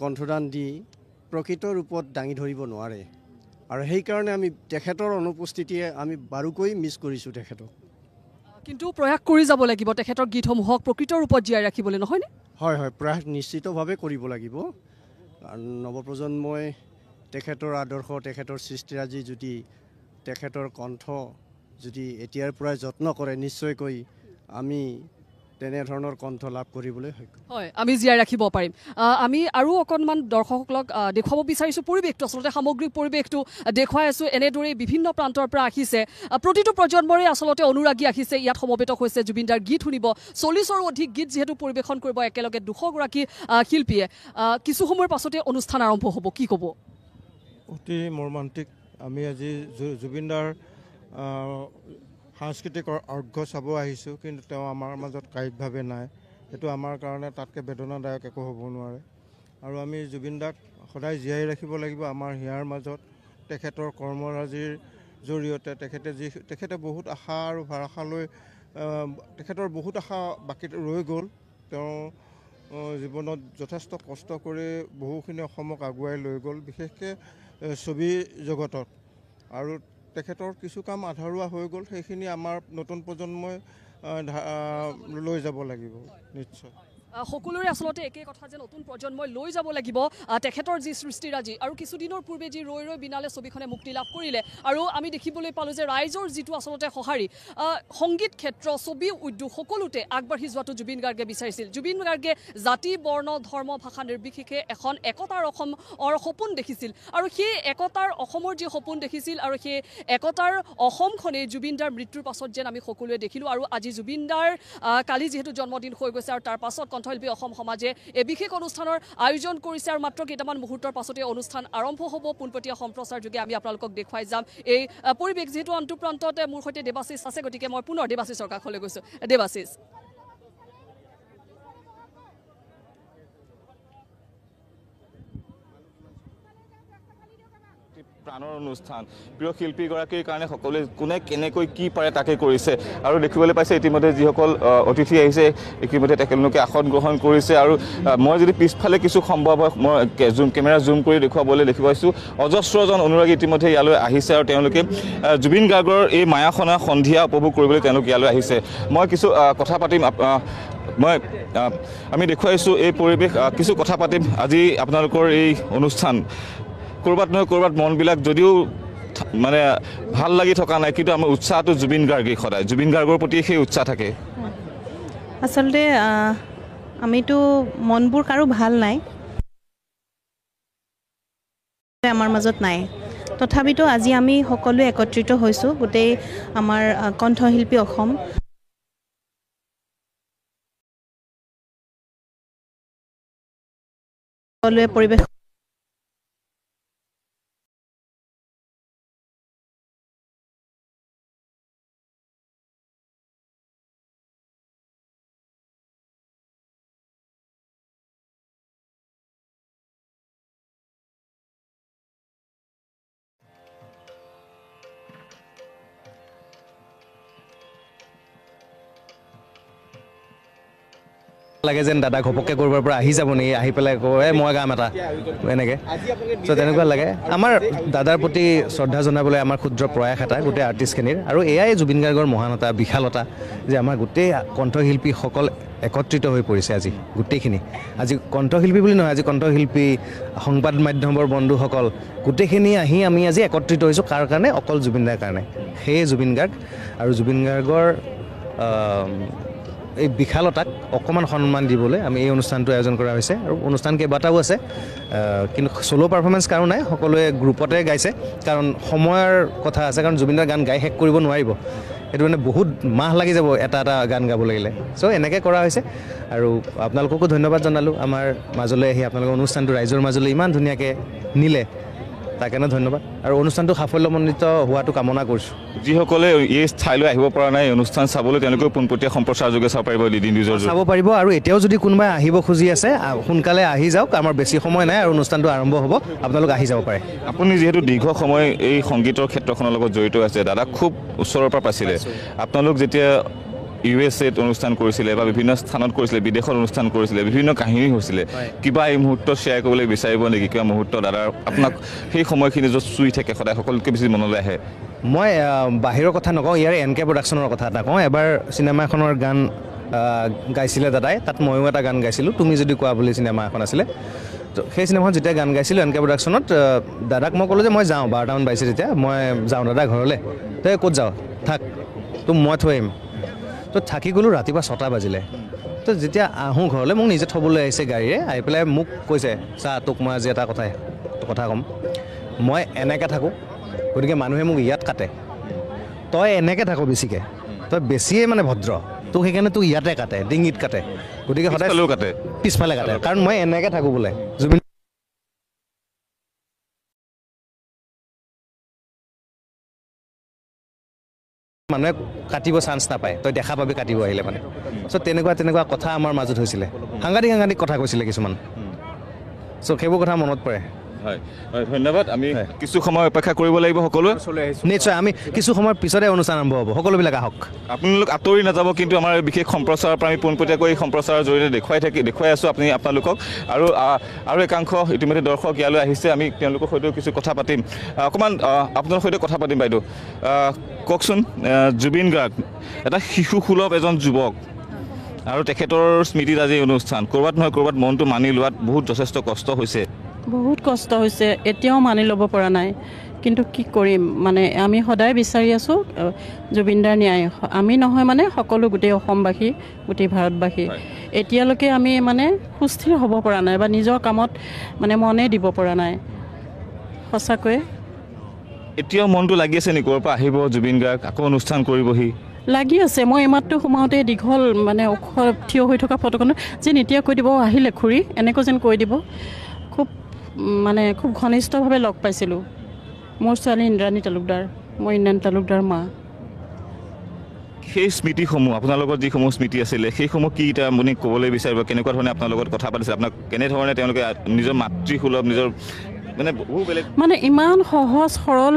কণ্ঠদান দি প্ৰকৃত ৰূপত দাঙি ধৰিব নোৱাৰে আৰু সেইকাৰণে আমি তেখেতৰ অনুপস্থিতিয়ে আমি বাৰুকৈ মিছ কৰিছোঁ তেখেতক কিন্তু প্ৰয়াস কৰি যাব লাগিব তেখেতৰ গীতসমূহক প্ৰকৃত ৰূপত জীয়াই ৰাখিবলৈ নহয়নে হয় হয় প্ৰয়াস নিশ্চিতভাৱে কৰিব লাগিব কাৰণ নৱপ্ৰজন্মই তেখেতৰ আদৰ্শ তেখেতৰ সৃষ্টিৰাজি যদি তেখেতৰ কণ্ঠ যদি এতিয়াৰ পৰাই যত্ন কৰে নিশ্চয়কৈ আমি তেনেধৰণৰ কণ্ঠ লাভ কৰিবলৈ হয় আমি জীয়াই ৰাখিব পাৰিম আমি আৰু অকণমান দৰ্শকসকলক দেখুৱাব বিচাৰিছোঁ পৰিৱেশটো আচলতে সামগ্ৰিক পৰিৱেশটো দেখুৱাই আছোঁ এনেদৰেই বিভিন্ন প্ৰান্তৰ পৰা আহিছে প্ৰতিটো প্ৰজন্মৰে আচলতে অনুৰাগী আহিছে ইয়াত সমবেত হৈছে জুবিন দাৰ গীত শুনিব 40ৰো অধিক গীত যিহেতু পৰিৱেশন কৰিব একেলগে 200 গৰাকী শিল্পীয়ে কিছু সময়ৰ পাছতে অনুষ্ঠান আৰম্ভ হ'ব কি ক'ব অতি মৰ্মান্তিক আমি আজি জুবিন দাৰ সাংস্কৃতিক অৰ্ঘ্য চাব আহিছোঁ কিন্তু তেওঁ আমাৰ মাজত কায়িকভাৱে নাই সেইটো আমাৰ কাৰণে তাতকৈ বেদনাদায়ক একো হ'ব নোৱাৰে আৰু আমি জুবিন দাক সদায় জীয়াই ৰাখিব লাগিব আমাৰ হিয়াৰ মাজত তেখেতৰ কৰ্মৰাজিৰ জৰিয়তে তেখেতে বহুত আশা আৰু ভৰসালৈ তেখেতৰ বহুত আশা বাকী ৰৈ গ'ল তেওঁ জীৱনত যথেষ্ট কষ্ট কৰি বহুখিনি অসমক আগুৱাই লৈ গ'ল বিশেষকৈ ছবি জগতত আৰু তেখেতৰ কিছু কাম আধৰুৱা হৈ গ'ল সেইখিনি আমাৰ নতুন প্ৰজন্মই লৈ যাব লাগিব নিশ্চয় সকলোৰে আচলতে একে কথা যে নতুন প্ৰজন্মই লৈ যাব লাগিব তেখেতৰ যি সৃষ্টিৰাজি আৰু কিছুদিনৰ পূৰ্বে যি ৰৈ ৰৈ বিনালে ছবিখনে মুক্তি লাভ কৰিলে আৰু আমি দেখিবলৈ পালোঁ যে ৰাইজৰ যিটো আচলতে সঁহাৰি সংগীত ক্ষেত্ৰ ছবি উদ্যোগ সকলোতে আগবাঢ়ি যোৱাটো জুবিন গাৰ্গে বিচাৰিছিল জুবিন গাৰ্গে জাতি বৰ্ণ ধৰ্ম ভাষা নিৰ্বিশেষে এখন একতাৰ অসমৰ সপোন দেখিছিল আৰু সেই একতাৰ অসমৰ যি সপোন দেখিছিল আৰু সেই একতাৰ অসমখনেই জুবিন দাৰ মৃত্যুৰ পাছত যেন আমি সকলোৱে দেখিলোঁ আৰু আজি জুবিন দাৰ কালি যিহেতু জন্মদিন হৈ গৈছে আৰু তাৰ পাছত কণ্ঠশিল্পী অসম সমাজে এই বিশেষ অনুষ্ঠানৰ আয়োজন কৰিছে আৰু মাত্ৰ কেইটামান মুহূৰ্তৰ পাছতে অনুষ্ঠান আৰম্ভ হ'ব পোনপটীয়া সম্প্ৰচাৰ যোগে আমি আপোনালোকক দেখুৱাই যাম এই পৰিৱেশ যিহেতু অন্তু প্ৰান্ততে মোৰ সৈতে দেৱাশিষ আছে গতিকে মই পুনৰ দেৱাশিষৰ কাষলৈ গৈছোঁ দেৱাশিষ প্ৰাণৰ অনুষ্ঠান প্ৰিয় শিল্পীগৰাকীৰ কাৰণে সকলোৱে কোনে কেনেকৈ কি পাৰে তাকে কৰিছে আৰু দেখিবলৈ পাইছে ইতিমধ্যে যিসকল অতিথি আহিছে ইতিমধ্যে তেওঁলোকে আসন গ্ৰহণ কৰিছে আৰু মই যদি পিছফালে কিছু সম্ভৱ হয় মই কেমেৰা জুম কৰি দেখুৱাবলৈ দেখি পাইছোঁ অজস্ৰজন অনুৰাগী ইতিমধ্যে ইয়ালৈ আহিছে আৰু তেওঁলোকে জুবিন গাৰ্গৰ এই মায়াখনা সন্ধিয়া উপভোগ কৰিবলৈ তেওঁলোকে ইয়ালৈ আহিছে মই কিছু কথা পাতিম আমি দেখুৱাইছোঁ এই পৰিৱেশ কিছু কথা পাতিম আজি আপোনালোকৰ এই অনুষ্ঠান ক'ৰবাত নহয় ক'ৰবাত মনবিলাক যদিও মানে ভাল লাগি থকা নাই কিন্তু আমাৰ উৎসাহটো জুবিন গাৰ্গেই সদায় জুবিন গাৰ্গৰ প্ৰতি সেই উৎসাহ থাকে আচলতে আমিতো মনবোৰ কাৰো ভাল নাই আমাৰ মাজত নাই তথাপিতো আজি আমি সকলোৱে একত্ৰিত হৈছোঁ গোটেই আমাৰ কণ্ঠশিল্পী অসম সকলোৱে পৰিৱেশ লাগে যেন দাদা ঘপককৈ ক'ৰবাৰ পৰা আহি যাব নেকি, আহি পেলাই কয় মই গাম এটা এনেকৈ। ত' তেনেকুৱা লাগে। আমাৰ দাদাৰ প্ৰতি শ্ৰদ্ধা জনাবলৈ আমাৰ ক্ষুদ্ৰ প্ৰয়াস এটা গোটেই আৰ্টিষ্টখিনিৰ, আৰু এয়াই জুবিন গাৰ্গৰ মহানতা, বিশালতা যে আমাৰ গোটেই কণ্ঠশিল্পীসকল একত্ৰিত হৈ পৰিছে আজি গোটেইখিনি। আজি কণ্ঠশিল্পী বুলি নহয়, আজি কণ্ঠশিল্পী, সংবাদ মাধ্যমৰ বন্ধুসকল গোটেইখিনি আহি আমি আজি একত্ৰিত হৈছোঁ। কাৰ কাৰণে? অকল জুবিন দাৰ কাৰণে। সেয়ে জুবিন গাৰ্গ আৰু জুবিন গাৰ্গৰ এই বিশালতাক অকণমান সন্মান দিবলৈ আমি এই অনুষ্ঠানটো আয়োজন কৰা হৈছে। আৰু অনুষ্ঠান কেইবাটাও আছে, কিন্তু চ'ল' পাৰফৰ্মেঞ্চ কাৰো নাই, সকলোৱে গ্ৰুপতে গাইছে। কাৰণ সময়ৰ কথা আছে, কাৰণ জুবিন দাৰ গান গাই শেষ কৰিব নোৱাৰিব, সেইটো মানে বহুত মাহ লাগি যাব এটা এটা গান গাব লাগিলে। চ' এনেকৈ কৰা হৈছে। আৰু আপোনালোককো ধন্যবাদ জনালোঁ আমাৰ মাজলৈ আহি আপোনালোকৰ অনুষ্ঠানটো ৰাইজৰ মাজলৈ ইমান ধুনীয়াকৈ নিলে, তাৰ কাৰণে ধন্যবাদ। আৰু অনুষ্ঠানটো সাফল্যমণ্ডিত হোৱাটো কামনা কৰিছোঁ। যিসকলে এই ঠাইলৈ আহিব পৰা নাই অনুষ্ঠান চাবলৈ, তেওঁলোকেও পোনপটীয়া সম্প্ৰচাৰ যোগে চাব পাৰিব, ডি নিউজৰ চাব পাৰিব। আৰু এতিয়াও যদি কোনোবাই আহিব খুজি আছে, সোনকালে আহি যাওক, আমাৰ বেছি সময় নাই আৰু অনুষ্ঠানটো আৰম্ভ হ'ব, আপোনালোক আহি যাব পাৰে। আপুনি যিহেতু দীৰ্ঘ সময় এই সংগীতৰ ক্ষেত্ৰখনৰ লগত জড়িত আছে, দাদাক খুব ওচৰৰ পৰা পাইছিলে। আপোনালোক যেতিয়া USA অনুষ্ঠান কৰিছিলে বা বিভিন্ন স্থানত কৰিছিলে, বিদেশত অনুষ্ঠান কৰিছিলে, বিভিন্ন কাহিনী হৈছিলে, কিবা এই মুহূৰ্তত শ্বেয়াৰ কৰিবলৈ বিচাৰিব নেকি? কিবা মুহূৰ্ত দাদাৰ আপোনাক সেই সময়খিনি য'ত চুই থাকে সদায় সকলোতকৈ বেছি মনলৈ আহে? মই বাহিৰৰ কথা নকওঁ, ইয়াৰ NK প্ৰডাকশ্যনৰ কথা এটা কওঁ। এবাৰ চিনেমা এখনৰ গান গাইছিলে দাদাই, তাত ময়ো এটা গান গাইছিলোঁ, তুমি যদি কোৱা বুলি চিনেমা এখন আছিলে। তো সেই চিনেমাখন যেতিয়া গান গাইছিলোঁ NK প্ৰডাকশ্যনত, দাদাক মই ক'লোঁ যে মই যাওঁ, 12টামান বাজিছে তেতিয়া, মই যাওঁ দাদা ঘৰলৈ। তই ক'ত যাওঁ? থাক, তো মই থৈ আহিম। তো থাকি গ'লোঁ, ৰাতিপুৱা 6টা বাজিলে। তো যেতিয়া আহোঁ ঘৰলৈ, মোক নিজে থ'বলৈ আহিছে গাড়ীৰে, আহি পেলাই মোক কৈছে, চা তোক মই আজি এটা কথা ক'ম, মই এনেকৈ থাকোঁ, গতিকে মানুহে মোক ইয়াত কাটে, তই এনেকৈ থাকোঁ বেছিকৈ, তই বেছিয়ে মানে ভদ্ৰ, তোক সেইকাৰণে তোক ইয়াতে কাটে, ডিঙিত কাটে, গতিকে সদায় কাটে, পিছফালে কাটে, কাৰণ মই এনেকৈ থাকোঁ বোলে। জুবিন মানুহে কাটিব চান্স নাপায়, তই দেখা পাবি কাটিব আহিলে মানে। চ' তেনেকুৱা কথা আমাৰ মাজত হৈছিলে, সাংঘাতিক কথা কৈছিলে কিছুমান। চ' সেইবোৰ কথা মনত পৰে। হয় হয়, ধন্যবাদ। আমি কিছু সময় অপেক্ষা কৰিব লাগিব সকলোৱে। নিশ্চয়, আমি কিছু সময়ৰ পিছতে অনুষ্ঠান আৰম্ভ হ'ব, সকলোবিলাক আহক। আপোনালোক আঁতৰি নাযাব, কিন্তু আমাৰ বিশেষ সম্প্ৰচাৰৰ পৰা আমি পোনপটীয়াকৈ এই সম্প্ৰচাৰৰ জৰিয়তে দেখুৱাই আছোঁ আপোনালোকক। আৰু একাংশ ইতিমধ্যে দৰ্শক ইয়ালৈ আহিছে, আমি তেওঁলোকৰ সৈতেও কিছু কথা পাতিম, অকণমান আপোনালোকৰ সৈতে কথা পাতিম। বাইদেউ কওকচোন, জুবিন গাৰ্গ এটা শিশুসুলভ এজন যুৱক, আৰু তেখেতৰ স্মৃতিত আজি অনুষ্ঠান, ক'ৰবাত নহয় ক'ৰবাত মনটো মানি লোৱাত বহুত যথেষ্ট কষ্ট হৈছে। বহুত কষ্ট হৈছে, এতিয়াও মানি ল'ব পৰা নাই, কিন্তু কি কৰিম, মানে আমি সদায় বিচাৰি আছোঁ জুবিনদাৰ ন্যায়। আমি নহয় মানে সকলো গোটেই অসমবাসী, গোটেই ভাৰতবাসী এতিয়ালৈকে আমি মানে সুস্থিৰ হ'ব পৰা নাই, বা নিজৰ কামত মানে মনে দিব পৰা নাই। সঁচাকৈ এতিয়াও মনটো লাগি আছে নেকি, ক'ৰ পৰা আহিব জুবিন গাৰ্গ, আকৌ অনুষ্ঠান কৰিবহি? লাগি আছে। মই এইমাত্ৰ সোমাওঁতে দীঘল মানে ওখ থিয় হৈ থকা ফটোখনত যেন এতিয়া কৈ দিব আহিলে খুৰী, এনেকৈ যেন কৈ দিব। খুব ঘনিষ্ঠভাৱে লগ পাইছিলোঁ। মোৰ ছোৱালী ইন্দ্ৰাণী তালুকদাৰ, মই ইন্দ্ৰাণী তালুকদাৰ মা। সেই স্মৃতিসমূহ, আপোনাৰ লগত যিসমূহ স্মৃতি আছিলে, সেইসমূহ কি এতিয়া আপুনি ক'বলৈ বিচাৰিব? কেনেকুৱা ধৰণে আপোনাৰ লগত কথা পাতিছে, আপোনাক কেনেধৰণে তেওঁলোকে নিজৰ মাতৃসুলভ, নিজৰ মানে বহু বেলেগ, মানে ইমান সহজ সৰল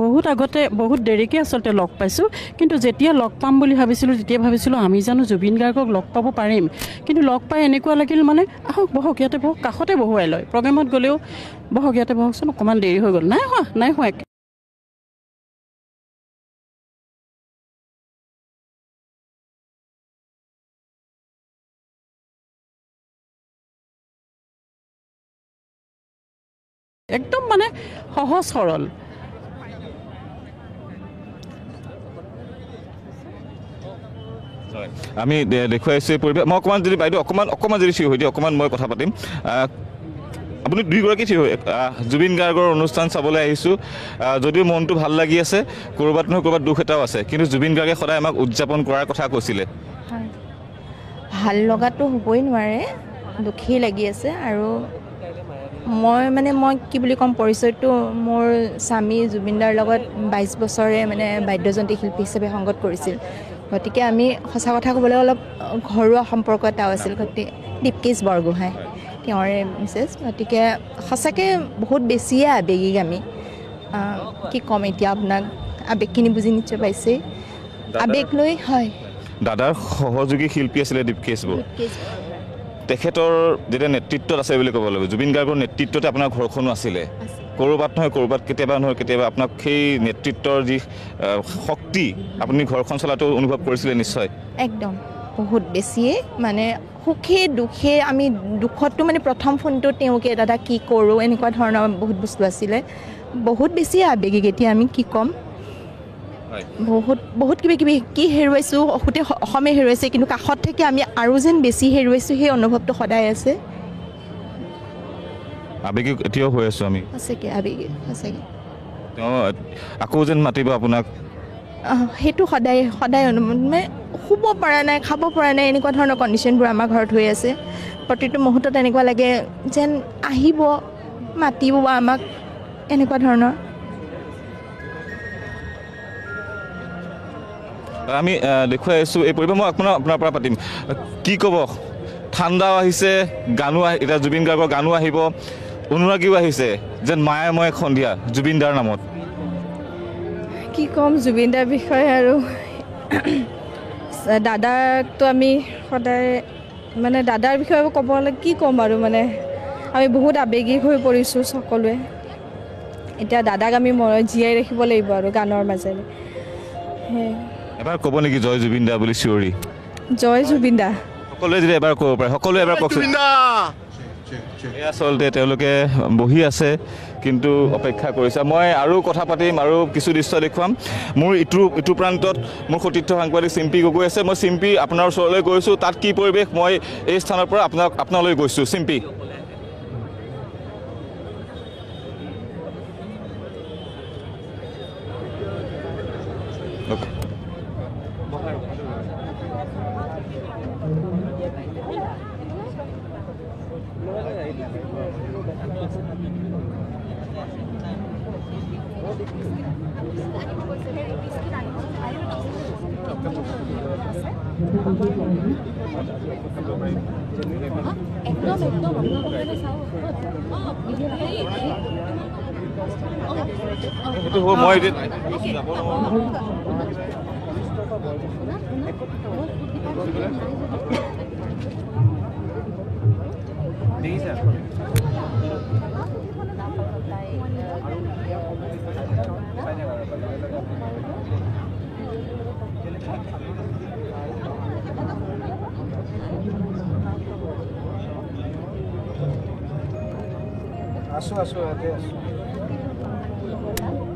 বহুত আগতে বহুত দেৰিকৈ আচলতে লগ পাইছোঁ, কিন্তু যেতিয়া লগ পাম বুলি ভাবিছিলোঁ তেতিয়া ভাবিছিলোঁ আমি জানো জুবিন গাৰ্গক লগ পাব পাৰিম, কিন্তু লগ পাই এনেকুৱা লাগিল মানে আহক বহক ইয়াতে বহক, কাষতে বহুৱাই লয়, প্ৰগ্ৰেমত গ'লেও বহক ইয়াতে বহকচোন, অকণমান দেৰি হৈ গ'ল, নাই হোৱা একদম মানে সহজ সৰল। আমি দেখুৱাইছোঁ এই পৰিৱেশ। মই অকণমান যদি বাইদেউ অকণমান যদি থিয় হৈ দিয়ে, অকণমান মই কথা পাতিম। আপুনি দুয়োগৰাকী থিয় হৈ জুবিন গাৰ্গৰ অনুষ্ঠান চাবলৈ আহিছোঁ, যদিও মনটো ভাল লাগি আছে, ক'ৰবাত নহয় ক'ৰবাত দুখ এটাও আছে, কিন্তু জুবিন গাৰ্গে সদায় আমাক উদযাপন কৰাৰ কথা কৈছিলে। ভাল লগাটো হ'বই নোৱাৰে, দুখেই লাগি আছে। আৰু মই কি বুলি ক'ম, পৰিচয়টো মোৰ স্বামী জুবিনদাৰ লগত 22 বছৰে মানে বাদ্যযন্ত্ৰী শিল্পী হিচাপে সংগত কৰিছিল, গতিকে আমি সঁচা কথা ক'বলৈ অলপ ঘৰুৱা সম্পৰ্ক এটাও আছিল গতিকে দীপকেশ বৰগোহাঁই তেওঁৰে মিছেছ গতিকে সঁচাকৈ বহুত বেছিয়ে আৱেগিক আমি কি ক'ম এতিয়া আপোনাক আৱেগখিনি বুজি নিশ্চয় পাইছেই আৱেগ লৈ হয় দাদাৰ সহযোগী শিল্পী আছিলে দীপকেশ বৰা তেখেতৰ যেতিয়া নেতৃত্বত আছে বুলি ক'ব লাগিব জুবিন গাৰ্গৰ নেতৃত্বতে আপোনাৰ ঘৰখনো আছিলে ক'ৰবাত নহয় ক'ৰবাত কেতিয়াবা আপোনাক সেই নেতৃত্বৰ যি শক্তি আপুনি ঘৰখন চলাটো অনুভৱ কৰিছিলে নিশ্চয় একদম বহুত বেছিয়ে মানে সুখে দুখে আমি দুখতটো মানে প্ৰথম ফোনটো তেওঁকে দাদা কি কৰোঁ এনেকুৱা ধৰণৰ বহুত বস্তু আছিলে বহুত বেছি আৱেগিক এতিয়া আমি কি ক'ম বহুত কিবা কি হেৰুৱাইছোঁ গোটেই অসমে হেৰুৱাইছে কিন্তু কাষত থাকি আমি আৰু যেন বেছি হেৰুৱাইছোঁ সেই অনুভৱটো সদায় আছে আৱেগিক এতিয়াও হৈ আছোঁ আমি সঁচাকৈ আৱেগিক সঁচাকৈ তেওঁ আকৌ যেন মাতিব আপোনাক সেইটো সদায় মানে শুব পৰা নাই খাব পৰা নাই এনেকুৱা ধৰণৰ কণ্ডিশ্যনবোৰ আমাৰ ঘৰত হৈ আছে প্ৰতিটো মুহূৰ্তত এনেকুৱা লাগে যেন আহিব মাতিব আমাক এনেকুৱা ধৰণৰ আমি দেখুৱাই আছোঁ এই পৰিৱেশ মই আপোনাৰ পৰা পাতিম কি ক'ব ঠাণ্ডাও আহিছে গানো এতিয়া জুবিন গাৰ্গৰ গানো আহিব অনুৰাগীও আহিছে যেন মায়ে মই সন্ধিয়া জুবিন দাৰ নামত কি ক'ম জুবিন দাৰ বিষয়ে আৰু দাদাকতো আমি সদায় মানে দাদাৰ বিষয়ে ক'বলৈ কি ক'ম আৰু মানে আমি বহুত আৱেগিক হৈ পৰিছোঁ সকলোৱে এতিয়া দাদাক আমি জীয়াই ৰাখিব লাগিব আৰু গানৰ মাজেৰে এবাৰ ক'ব নেকি জয় জুবিন দা বুলি চিঞৰি জয় জুবিন দা সকলোৱে যদি এবাৰ ক'ব পাৰে সকলোৱে এবাৰ কওকচোন আচলতে তেওঁলোকে বহি আছে কিন্তু অপেক্ষা কৰিছে মই আৰু কথা পাতিম আৰু কিছু দৃশ্য দেখুৱাম মোৰ ইটো প্ৰান্তত মোৰ সতীৰ্থ সাংবাদিক চিম্পী গগৈ আছে মই চিম্পী আপোনাৰ ওচৰলৈ গৈছোঁ তাত কি পৰিৱেশ মই এই স্থানৰ পৰা আপোনালৈ গৈছোঁ চিম্পী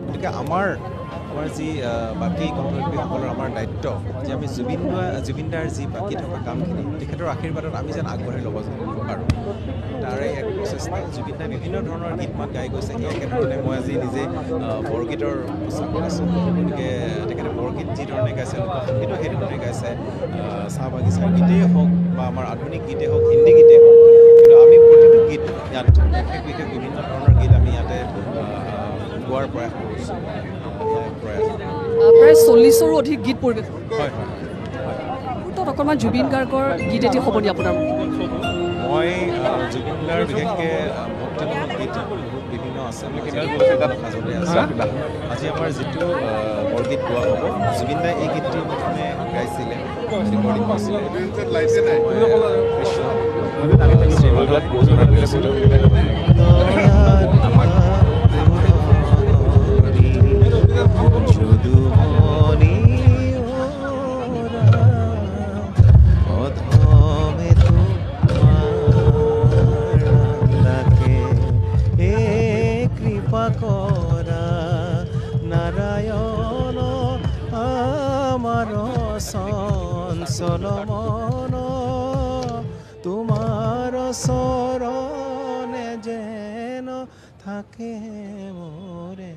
গতিকে আমাৰ যি বাকী কণ্ঠশিল্পীসকলৰ আমাৰ দায়িত্ব যে আমি জুবিন দাৰ যি বাকী থকা কামখিনি তেখেতৰ আশীৰ্বাদত আমি যেন আগবাঢ়ি ল'ব পাৰোঁ তাৰে এক প্ৰচেষ্টা জুবিন দাই বিভিন্ন ধৰণৰ গীত মাত গাই গৈছে সেই একেধৰণে মই আজি নিজে বৰগীতৰ প্ৰচাৰ কৰিছোঁ গতিকে তেখেতে বৰগীত যিধৰণে গাইছে লোকসংগীতো সেইধৰণে গাইছে চাহ বাগিচাৰ গীতেই হওক বা আমাৰ আধুনিক গীতেই হওক হিন্দী গীতেই হওক কিন্তু আমি প্ৰতিটো গীত ইয়াত বিশেষ বিভিন্ন ধৰণৰ গীত আমি ইয়াতে গোৱাৰ প্ৰয়াস কৰিছোঁ প্ৰায় 40ৰো অধিক গীত পৰিৱেশ হয় মুহূৰ্তত অকণমান জুবিন গাৰ্গৰ গীত এটি হ'ব নি আপোনাৰ মই জুবিন দাৰ বিশেষকৈ ভক্তিমূলক গীত বহুত বিভিন্ন আছে মাজতে আছে আজি আমাৰ যিটো বৰগীত গোৱা হ'ব জুবিন দাই এই গীতটি প্ৰথমে গাইছিলে ৰেকৰ্ডিং কৰিছিলে চলমন তোমাৰ চৰণে যেন থাকে মোৰে